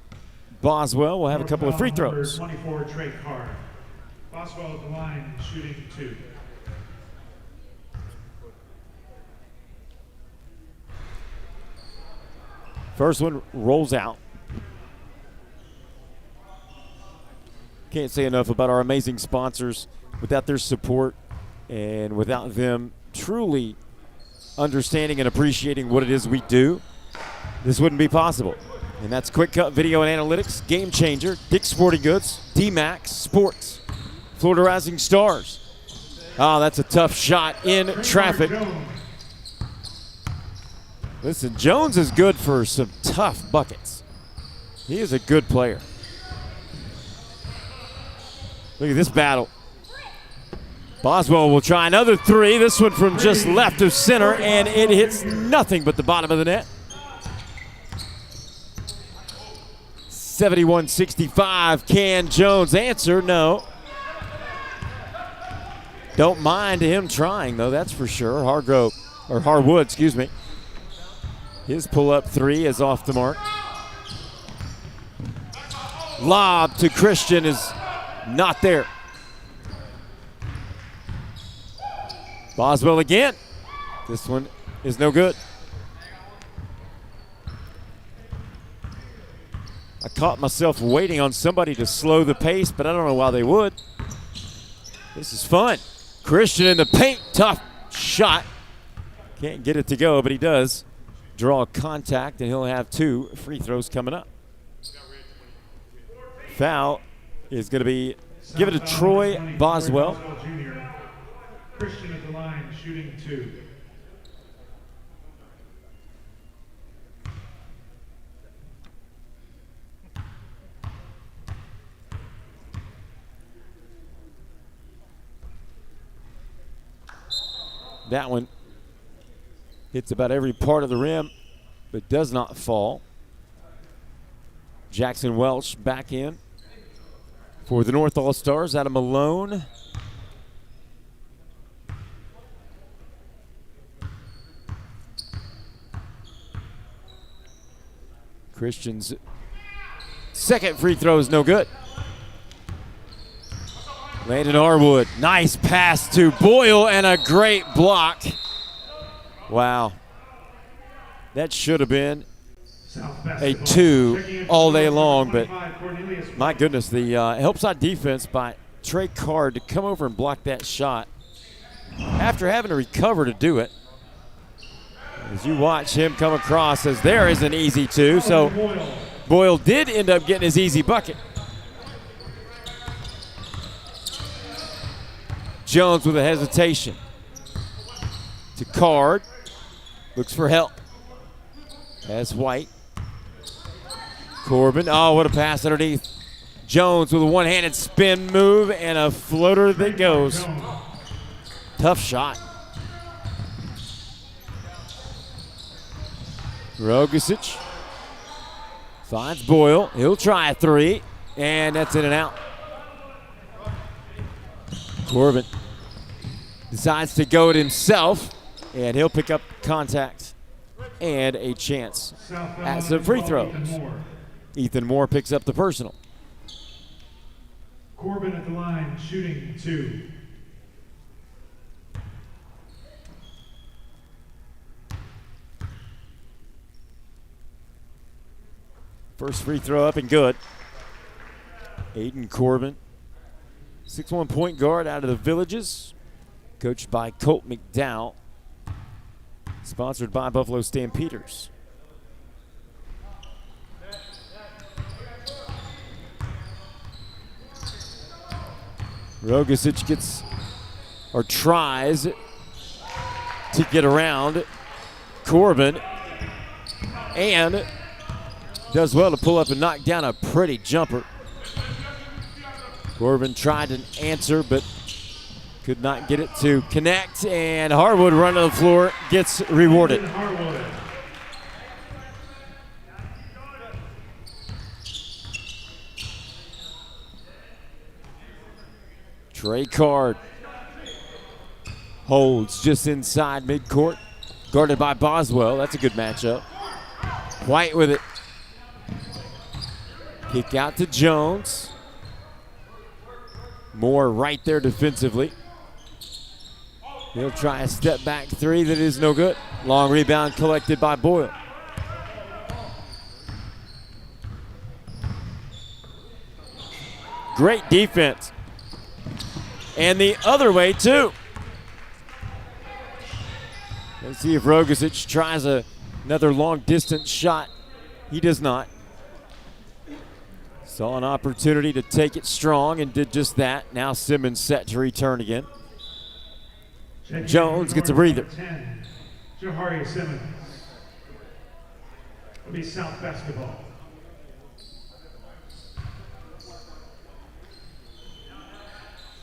Speaker 2: Boswell will have a couple of free throws.
Speaker 1: Number 24, Trey Card. Boswell at the line, shooting 2.
Speaker 2: First one rolls out. Can't say enough about our amazing sponsors. Without their support and without them truly understanding and appreciating what it is we do, this wouldn't be possible. And that's QwikCut Video and Analytics, Game Changer, Dick's Sporting Goods, D-Max Sports, Florida Rising Stars. Oh, that's a tough shot in traffic. Listen, Jones is good for some tough buckets. He is a good player. Look at this battle. Boswell will try another three. This one from just left of center, and it hits nothing but the bottom of the net. 71-65. Can Jones answer? No. Don't mind him trying, though, that's for sure. Harwood, excuse me. His pull-up three is off the mark. Lob to Christian is not there. Boswell again. This one is no good. A caught myself waiting on somebody to slow the pace, but I don't know why they would. This is fun. Christian in the paint, tough shot. Can't get it to go, but he does draw contact, and he'll have 2 free throws coming up. Foul is going to be given to Troy Boswell.
Speaker 1: Jr. Christian at the line, shooting 2.
Speaker 2: That one hits about every part of the rim, but does not fall. Jackson Welch back in for the North All-Stars. Adam Malone. Christian's second free throw is no good. Landon Harwood, nice pass to Boyle and a great block. Wow. That should have been a 2 all day long, but my goodness, the help side defense by Trey Card to come over and block that shot after having to recover to do it. As you watch him come across, as there is an easy 2, so Boyle did end up getting his easy bucket. Jones with a hesitation to Card, looks for help. That's White. Corbin, oh, what a pass underneath. Jones with a one-handed spin move and a floater that goes. Tough shot. Rogasic finds Boyle. He'll try a 3, and that's in and out. Corbin decides to go it himself, and he'll pick up contact and a chance at some free throws. Ethan Moore picks up the personal.
Speaker 1: Corbin at the line, shooting 2.
Speaker 2: First free throw up and good. Aiden Corbin, 6'1" point guard out of the Villages, coached by Colt McDowell, sponsored by Buffalo Stampeders. Rogasic gets, or tries to get around Corbin, and does well to pull up and knock down a pretty jumper. Corbin tried an answer, but could not get it to connect, and Harwood running the floor gets rewarded. Trey Card holds just inside midcourt, guarded by Boswell. That's a good matchup. White with it. Kick out to Jones. Moore right there defensively. He'll try a step back 3 that is no good. Long rebound collected by Boyle. Great defense. And the other way too. Let's see if Rogasic tries another long distance shot. He does not. Saw an opportunity to take it strong and did just that. Now Simmons set to return again. Jones gets a breather.
Speaker 1: 10, Jahari Simmons. It'll be South basketball.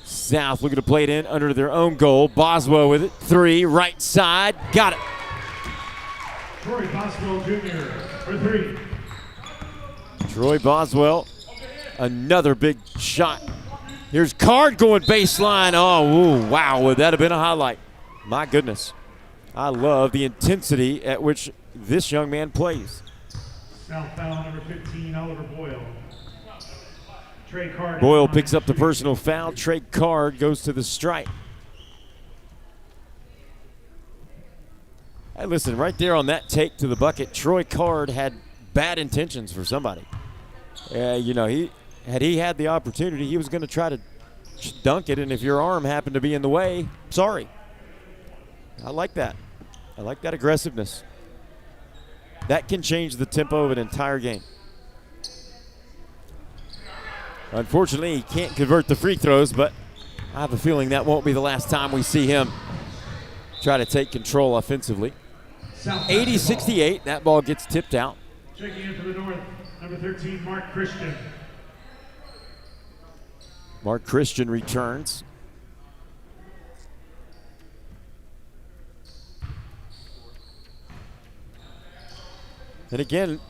Speaker 2: South looking to play it in under their own goal. Boswell with it. 3, right side. Got it.
Speaker 1: Troy Boswell Jr. for 3.
Speaker 2: Troy Boswell, another big shot. Here's Card going baseline. Oh, ooh, wow, would that have been a highlight? My goodness. I love the intensity at which this young man plays.
Speaker 1: South foul number 15, Oliver Boyle. Trey Card.
Speaker 2: Boyle picks up the personal foul. Trey Card goes to the strike. Hey, listen, right there on that take to the bucket, Troy Card had bad intentions for somebody. You know, he had the opportunity, he was going to try to dunk it, and if your arm happened to be in the way, sorry. I like that. I like that aggressiveness. That can change the tempo of an entire game. Unfortunately, he can't convert the free throws, but I have a feeling that won't be the last time we see him try to take control offensively. 80-68, that ball gets tipped out.
Speaker 1: Checking in for the North, number 13, Mark Christian.
Speaker 2: Mark Christian returns. And again,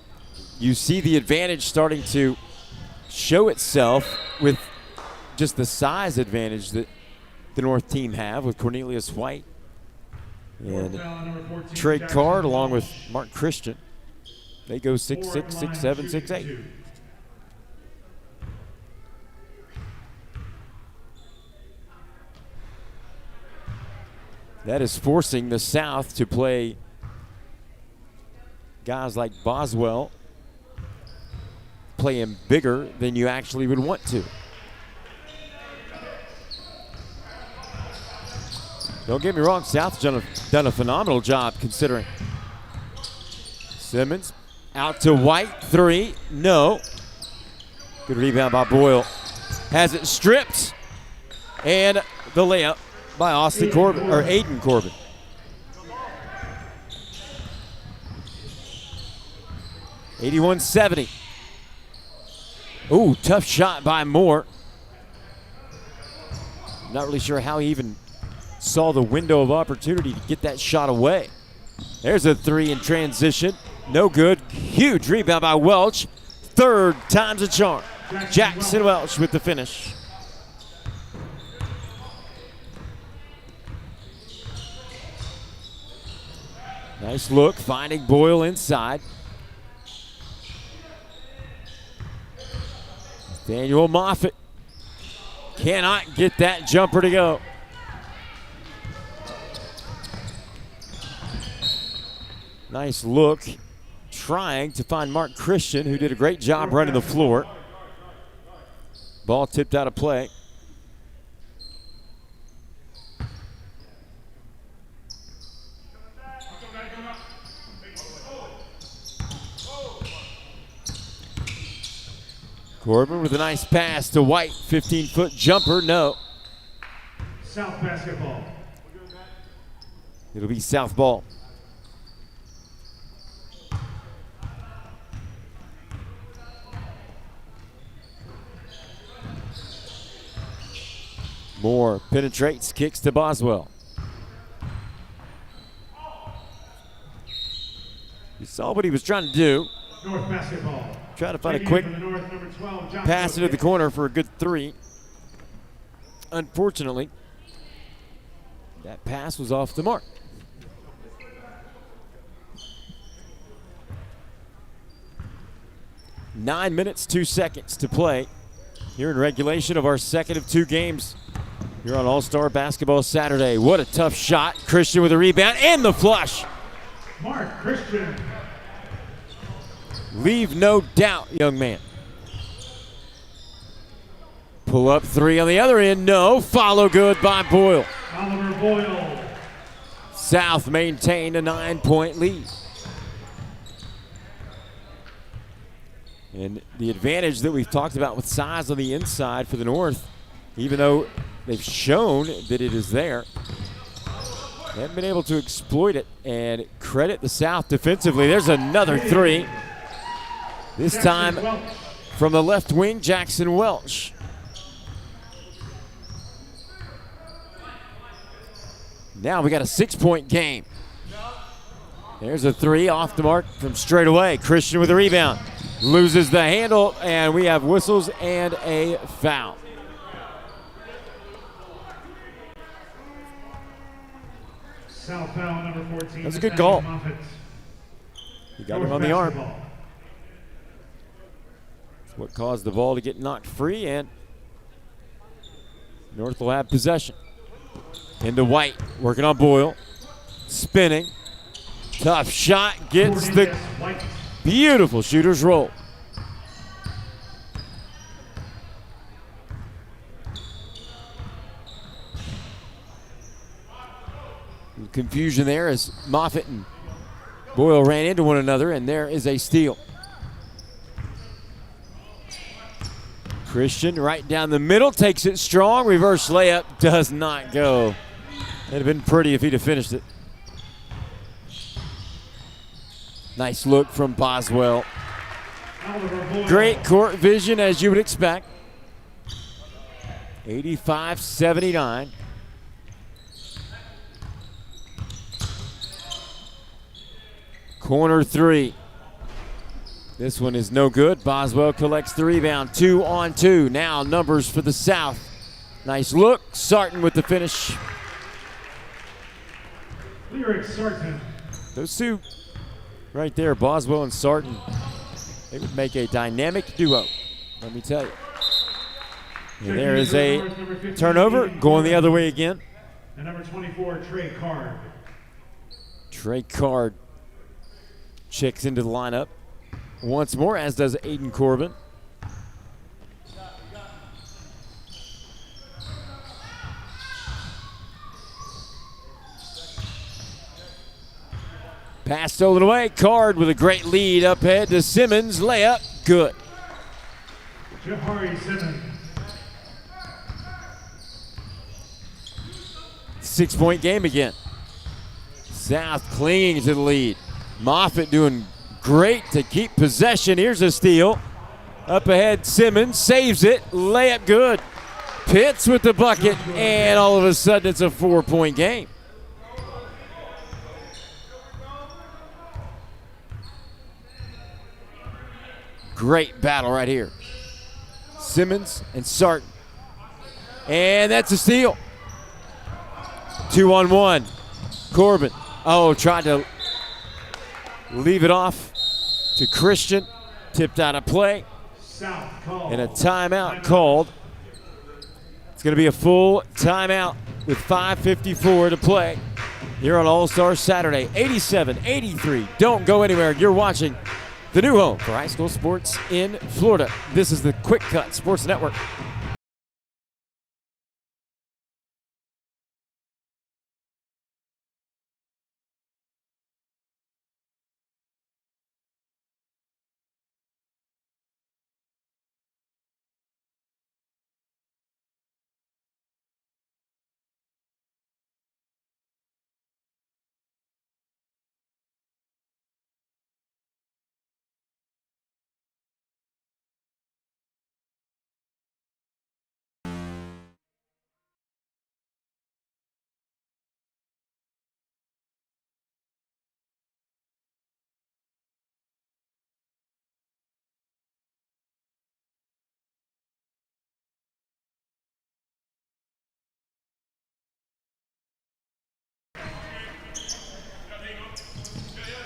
Speaker 2: you see the advantage starting to show itself with just the size advantage that the North team have with Cornelius White and Trey Card along with Mark Christian. They go 6'6", 6'7", 6'8". That is forcing the South to play guys like Boswell, play him bigger than you actually would want to. Don't get me wrong, South's done a phenomenal job considering. Simmons out to White, three, no. Good rebound by Boyle. Has it stripped, and the layup by Austin Corbin, or Aiden Corbin. (81-70). Ooh, tough shot by Moore. Not really sure how he even saw the window of opportunity to get that shot away. There's a three in transition. No good. Huge rebound by Welch. Third time's a charm. Jackson Welch with the finish. Nice look, finding Boyle inside. Daniel Moffitt cannot get that jumper to go. Nice look, trying to find Mark Christian, who did a great job running the floor. Ball tipped out of play. Corbin with a nice pass to White, 15-foot jumper, no.
Speaker 1: South basketball.
Speaker 2: It'll be South ball. Moore penetrates, kicks to Boswell. You saw what he was trying to do.
Speaker 1: North basketball.
Speaker 2: Try to find a quick pass into the corner for a good three. Unfortunately, that pass was off the mark. Nine minutes, 2 seconds to play here in regulation of our second of two games here on All-Star Basketball Saturday. What a tough shot. Christian with a rebound and the flush.
Speaker 1: Mark Christian.
Speaker 2: Leave no doubt, young man. Pull up three on the other end, no. Follow good by Boyle.
Speaker 1: Oliver Boyle.
Speaker 2: South maintained a 9-point lead. And the advantage that we've talked about with size on the inside for the North, even though they've shown that it is there, they haven't been able to exploit it. And credit the South defensively. There's another three. This time from the left wing, Jackson Welch. Now we got a 6-point game. There's a three off the mark from straight away. Christian with a rebound. Loses the handle, and we have whistles and a foul.
Speaker 1: South foul number 14.
Speaker 2: That's a good call. He got him on the arm. That's what caused the ball to get knocked free, and North will have possession. Into White, working on Boyle. Spinning. Tough shot, gets the beautiful shooter's roll. Confusion there as Moffitt and Boyle ran into one another, and there is a steal. Christian right down the middle, takes it strong. Reverse layup does not go. It'd have been pretty if he'd have finished it. Nice look from Boswell. Great court vision, as you would expect. 85-79. Corner three. This one is no good. Boswell collects the rebound. 2-on-2. Now numbers for the South. Nice look. Sarton with the finish. Those two right there, Boswell and Sarton, they would make a dynamic duo, let me tell you. And there is a turnover going the other way again.
Speaker 1: And number 24, Trey Card.
Speaker 2: Trey Card checks into the lineup once more, as does Aiden Corbin. Pass stolen away. Card with a great lead up ahead to Simmons. Layup, good.
Speaker 1: Jahari Simmons.
Speaker 2: 6-point game again. South clinging to the lead. Moffitt doing great to keep possession. Here's a steal. Up ahead, Simmons saves it. Layup good. Pitts with the bucket, and all of a sudden it's a 4-point game. Great battle right here. Simmons and Sarton. And that's a steal. 2-on-1. Corbin. Oh, tried to leave it off to Christian. Tipped out of play. And a timeout called. It's going to be a full timeout with 5:54 to play here on All-Star Saturday. 87-83. Don't go anywhere. You're watching the new home for high school sports in Florida. This is the QwikCut Sports Network.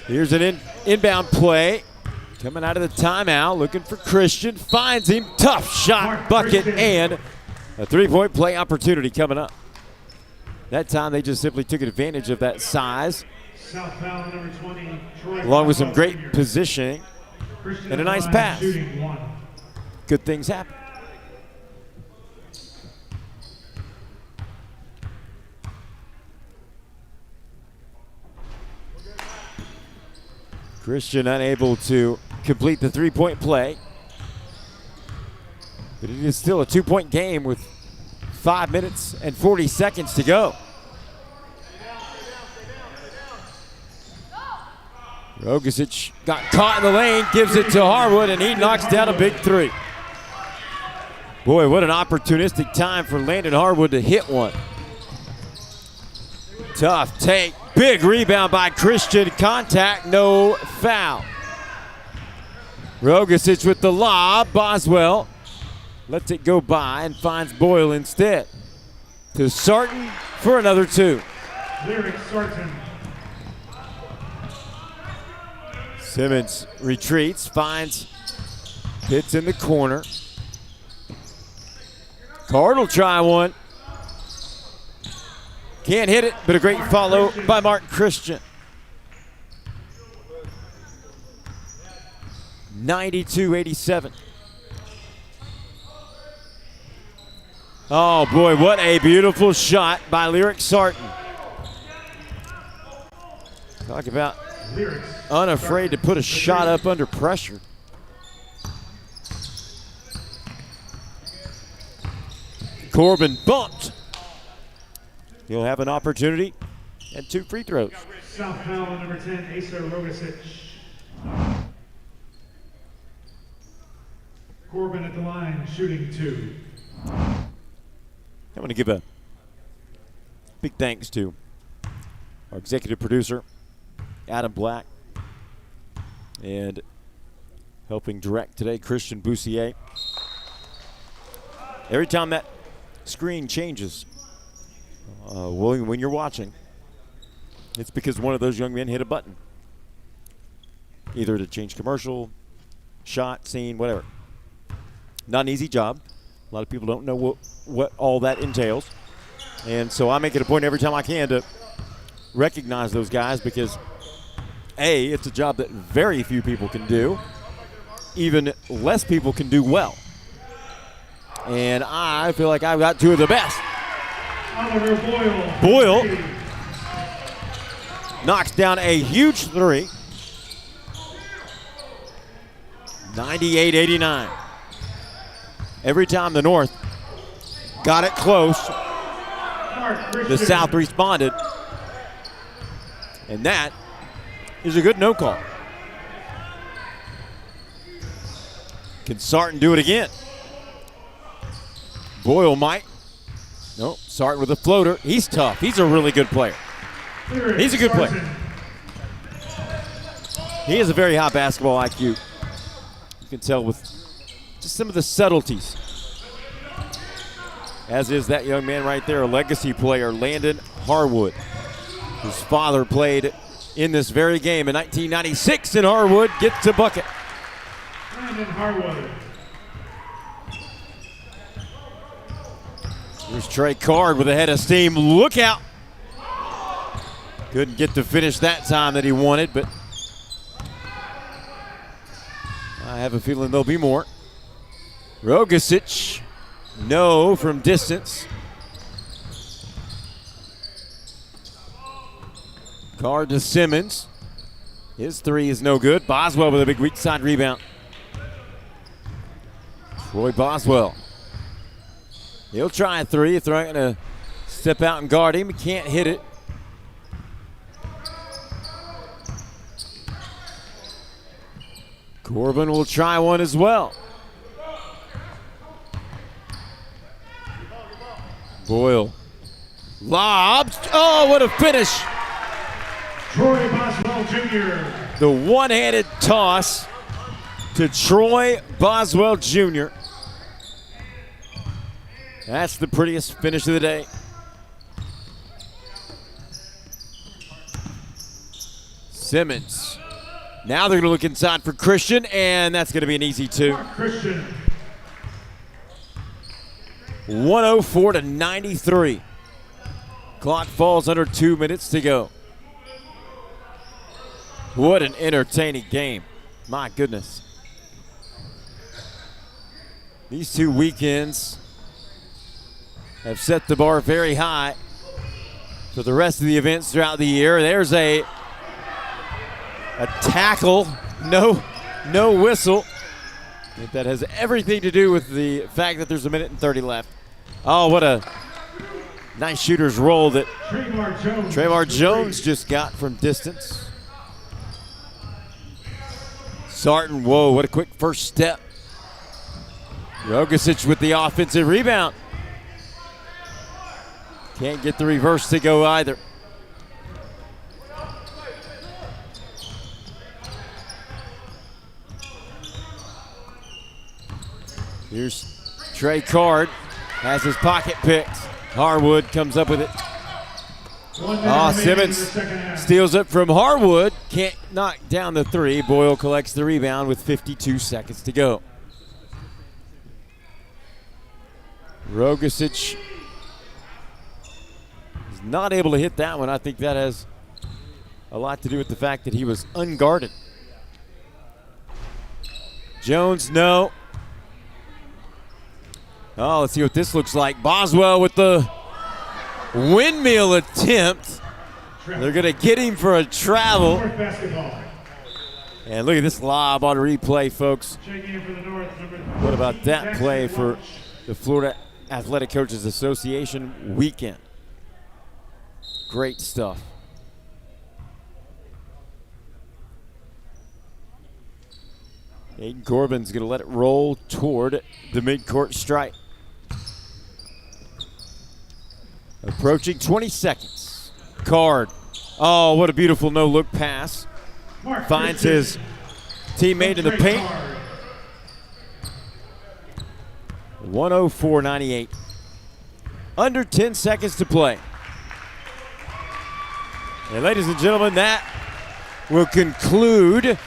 Speaker 2: Here's an inbound play. Coming out of the timeout, looking for Christian. Finds him. Tough shot, bucket, and a three-point play opportunity coming up. That time they just simply took advantage of that size,
Speaker 1: Number 20, Troy
Speaker 2: along with some great positioning
Speaker 1: Christian
Speaker 2: and a nice pass.
Speaker 1: shooting one.
Speaker 2: Good things happen. Christian unable to complete the three-point play. But it is still a two-point game with 5 minutes and 40 seconds to go. Rogasic got caught in the lane, gives it to Harwood, and he knocks down a big three. Boy, what an opportunistic time for Landon Harwood to hit one. Tough take. Big rebound by Christian. Contact, no foul. Rogasic with the lob. Boswell lets it go by and finds Boyle instead. To Sarton for another two.
Speaker 1: Lyric Sarton.
Speaker 2: Simmons retreats, finds Pitts in the corner. Card will try one. Can't hit it, but a great follow by Mark Christian. 92-87. Oh boy, what a beautiful shot by Lyric Sarton. Talk about
Speaker 1: Lyrics.
Speaker 2: unafraid to put a shot up under pressure. Corbin bumped. He'll have an opportunity and 2 free throws.
Speaker 1: South foul number 10, Asa Rogasic. Corbin at the line, shooting 2.
Speaker 2: I want to give a big thanks to our executive producer, Adam Black, and helping direct today, Christian Boussier. Every time that screen changes, when you're watching, it's because one of those young men hit a button. Either to change commercial, shot, scene, whatever. Not an easy job. A lot of people don't know what all that entails. And so I make it a point every time I can to recognize those guys because, A, it's a job that very few people can do. Even less people can do well. And I feel like I've got 2 of the best.
Speaker 1: Oliver Boyle.
Speaker 2: Boyle knocks down a huge 3. 98-89. Every time the North got it close, the South responded. And that is a good no call. Can Sarton do it again? Boyle might. No, Sarton with a floater. He's tough. He's a really good player. He's a good player. He has a very high basketball IQ. You can tell with just some of the subtleties. As is that young man right there, a legacy player, Landon Harwood, whose father played in this very game in 1996, and Harwood gets a bucket.
Speaker 1: Landon Harwood.
Speaker 2: Here's Trey Card with a head of steam. Look out. Couldn't get to finish that time that he wanted, but I have a feeling there'll be more. Rogasic, no from distance. Card to Simmons. His 3 is no good. Boswell with a big weak side rebound. Troy Boswell. He'll try a 3 if they're not going to step out and guard him. He can't hit it. Corbin will try one as well. Boyle lobs. Oh, what a finish.
Speaker 1: Troy Boswell Jr.
Speaker 2: The one-handed toss to Troy Boswell Jr. That's the prettiest finish of the day. Simmons. Now they're going to look inside for Christian, and that's going to be an easy 2.
Speaker 1: Christian.
Speaker 2: 104-93. Clock falls under 2 minutes to go. What an entertaining game. My goodness. These 2 weekends have set the bar very high for the rest of the events throughout the year. There's a tackle, no whistle. I think that has everything to do with the fact that there's 1:30 left. Oh, what a nice shooter's roll that Trayvon Jones just got from distance. Sarton, whoa, what a quick first step. Rogasic with the offensive rebound. Can't get the reverse to go either. Here's Trey Card, has his pocket picked. Harwood comes up with it. Simmons steals it from Harwood. Can't knock down the 3. Boyle collects the rebound with 52 seconds to go. Rogasic is not able to hit that one. I think that has a lot to do with the fact that he was unguarded. Jones, no. Oh, let's see what this looks like. Boswell with the windmill attempt. They're going to get him for a travel.
Speaker 1: North basketball.
Speaker 2: And look at this lob on replay, folks.
Speaker 1: Checking in for the North, number
Speaker 2: What about that
Speaker 1: 13,
Speaker 2: play
Speaker 1: Jackson
Speaker 2: for
Speaker 1: Welch.
Speaker 2: the Florida Athletic Coaches Association weekend? Great stuff. Aiden Corbin's going to let it roll toward the midcourt stripe. Approaching 20 seconds. Card. Oh, what a beautiful no-look pass.
Speaker 1: Mark
Speaker 2: Finds
Speaker 1: Christian.
Speaker 2: his teammate in the
Speaker 1: Trey
Speaker 2: paint.
Speaker 1: Card.
Speaker 2: 104.98. Under 10 seconds to play. And ladies and gentlemen, that will conclude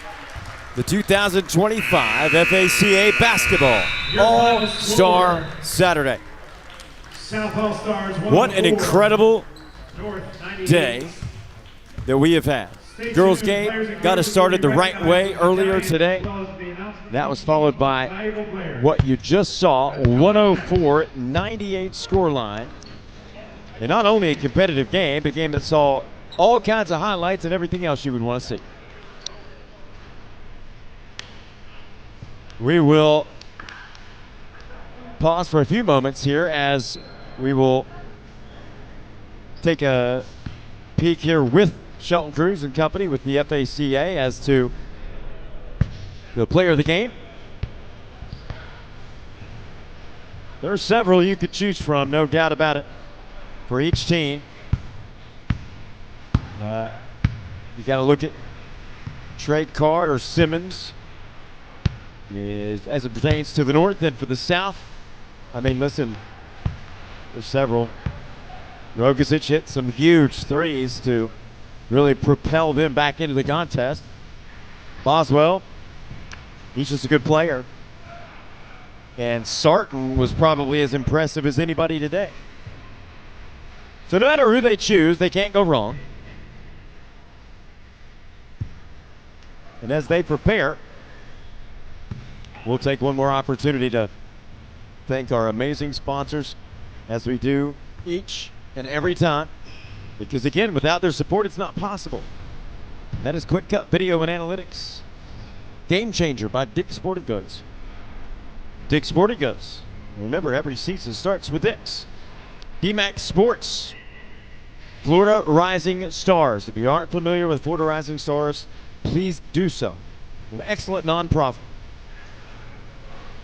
Speaker 2: the 2025 FACA Basketball All-Star Saturday.
Speaker 1: South All-Stars.
Speaker 2: What an
Speaker 1: 104.
Speaker 2: incredible
Speaker 1: North 98.
Speaker 2: day that we have had. Girls game got us started the right way earlier today. That was followed by what you just saw, 104-98 scoreline. And not only a competitive game, a game that saw all kinds of highlights and everything else you would want to see. We will pause for a few moments here as we will take a peek here with Shelton Cruz and company with the FACA as to the player of the game. There are several you could choose from, no doubt about it, for each team. You got to look at Trey Card or Simmons as it pertains to the North, and for the South, I mean, listen, there's several. Rogasic hit some huge threes to really propel them back into the contest. Boswell, he's just a good player. And Sarton was probably as impressive as anybody today. So no matter who they choose, they can't go wrong. And as they prepare, we'll take one more opportunity to thank our amazing sponsors, as we do each and every time. Because again, without their support, it's not possible. That is QwikCut Video and Analytics. Game Changer by Dick's Sporting Goods. Dick's Sporting Goods. Remember, every season starts with Dick's. DMAX Sports. Florida Rising Stars. If you aren't familiar with Florida Rising Stars, please do so. An excellent nonprofit.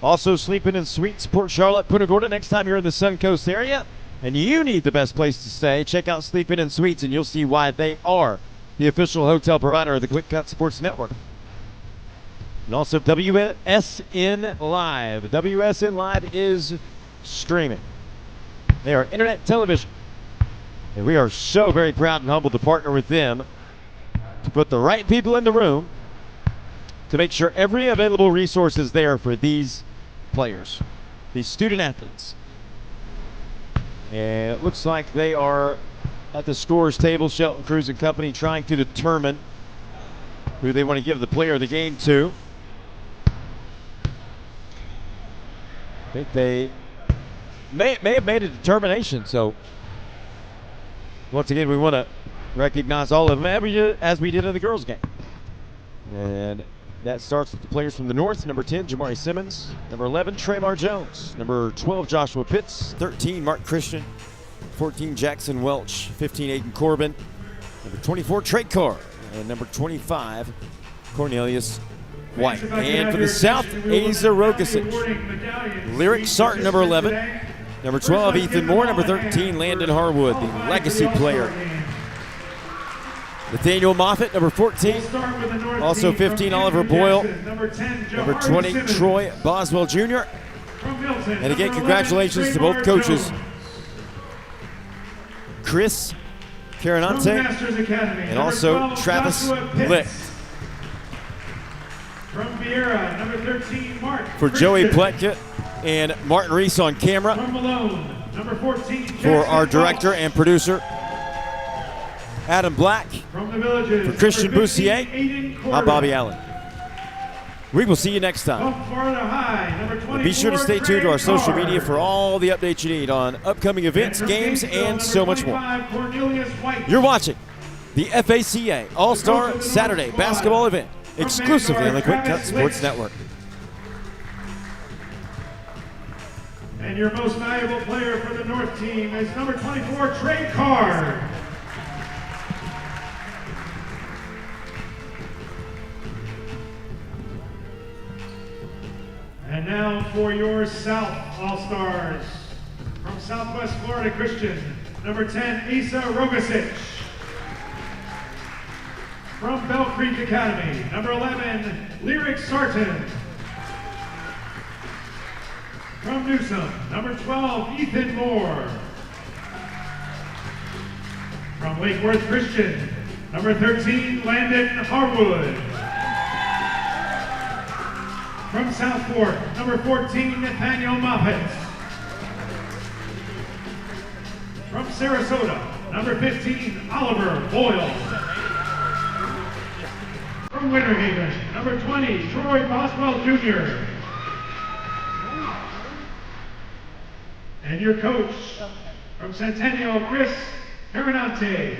Speaker 2: Also, Sleeping in Suites, Port Charlotte, Punta Gorda. Next time you're in the Suncoast area and you need the best place to stay, check out Sleeping in Suites and you'll see why they are the official hotel provider of the QwikCut Sports Network. And also WSN Live. WSN Live is streaming. They are internet television. And we are so very proud and humbled to partner with them to put the right people in the room to make sure every available resource is there for these players, these student athletes. And it looks like they are at the scorer's table, Shelton Cruz and company, trying to determine who they want to give the player of the game to. I think they may have made a determination, so once again we want to recognize all of them as we did in the girls game. And that starts with the players from the North. Number 10, Jamari Simmons. Number 11, Traymar Jones. Number 12, Joshua Pitts. 13, Mark Christian. 14, Jackson Welch. 15, Aiden Corbin. Number 24, Trey Card. And number 25, Cornelius White. And for the South, Asa Rogasic. Lyric Sarton, number 11. Number 12, Ethan Moore. Number 13, Landon Harwood, the legacy player. Nathaniel Moffitt, number 14. Also 15, Oliver Boyle. Number 20, Troy Boswell Jr. And again, congratulations to both coaches, Chris Carinante and also Travis Licht.
Speaker 1: From Vieira, number 13, Mark.
Speaker 2: For Joey Pletka and Martin Reese on camera.
Speaker 1: From Malone, number 14,
Speaker 2: for our director and producer, Adam Black.
Speaker 1: From the Villages,
Speaker 2: for Christian
Speaker 1: number 15,
Speaker 2: Boussier,
Speaker 1: Aiden
Speaker 2: I'm
Speaker 1: Corbin.
Speaker 2: Bobby Allen. We will see you next time.
Speaker 1: From Florida High, number 24,
Speaker 2: And be sure to stay tuned to our social
Speaker 1: Trey
Speaker 2: media
Speaker 1: Card.
Speaker 2: for all the updates you need on upcoming events,
Speaker 1: And from
Speaker 2: games,
Speaker 1: Gainesville,
Speaker 2: and so much more.
Speaker 1: number 25, Cornelius White.
Speaker 2: You're watching the FACA All-Star Saturday basketball event, exclusively on the QwikCut Sports Network.
Speaker 1: And your most valuable player for the North team is number 24, Trey Card. And now for your South All-Stars. From Southwest Florida Christian, number 10, Isa Rogasic. From Bell Creek Academy, number 11, Lyric Sarton. From Newsom, number 12, Ethan Moore. From Lake Worth Christian, number 13, Landon Harwood. From South Fork, number 14, Nathaniel Moffett. From Sarasota, number 15, Oliver Boyle. From Winter Haven, number 20, Troy Boswell Jr. And your coach from Centennial, Chris Carinante.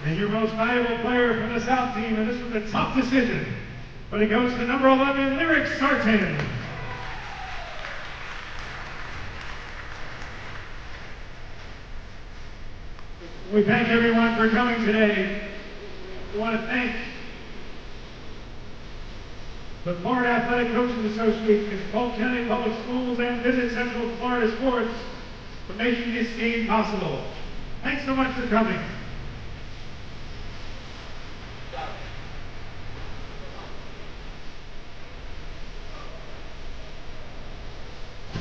Speaker 1: And your most valuable player from the South team, and this was a tough decision, but it goes to number 11, Lyric Sarton. We thank everyone for coming today. We want to thank the Florida Athletic Coaches Association, Polk County Public Schools, and Visit Central Florida Sports for making this game possible. Thanks so much for coming.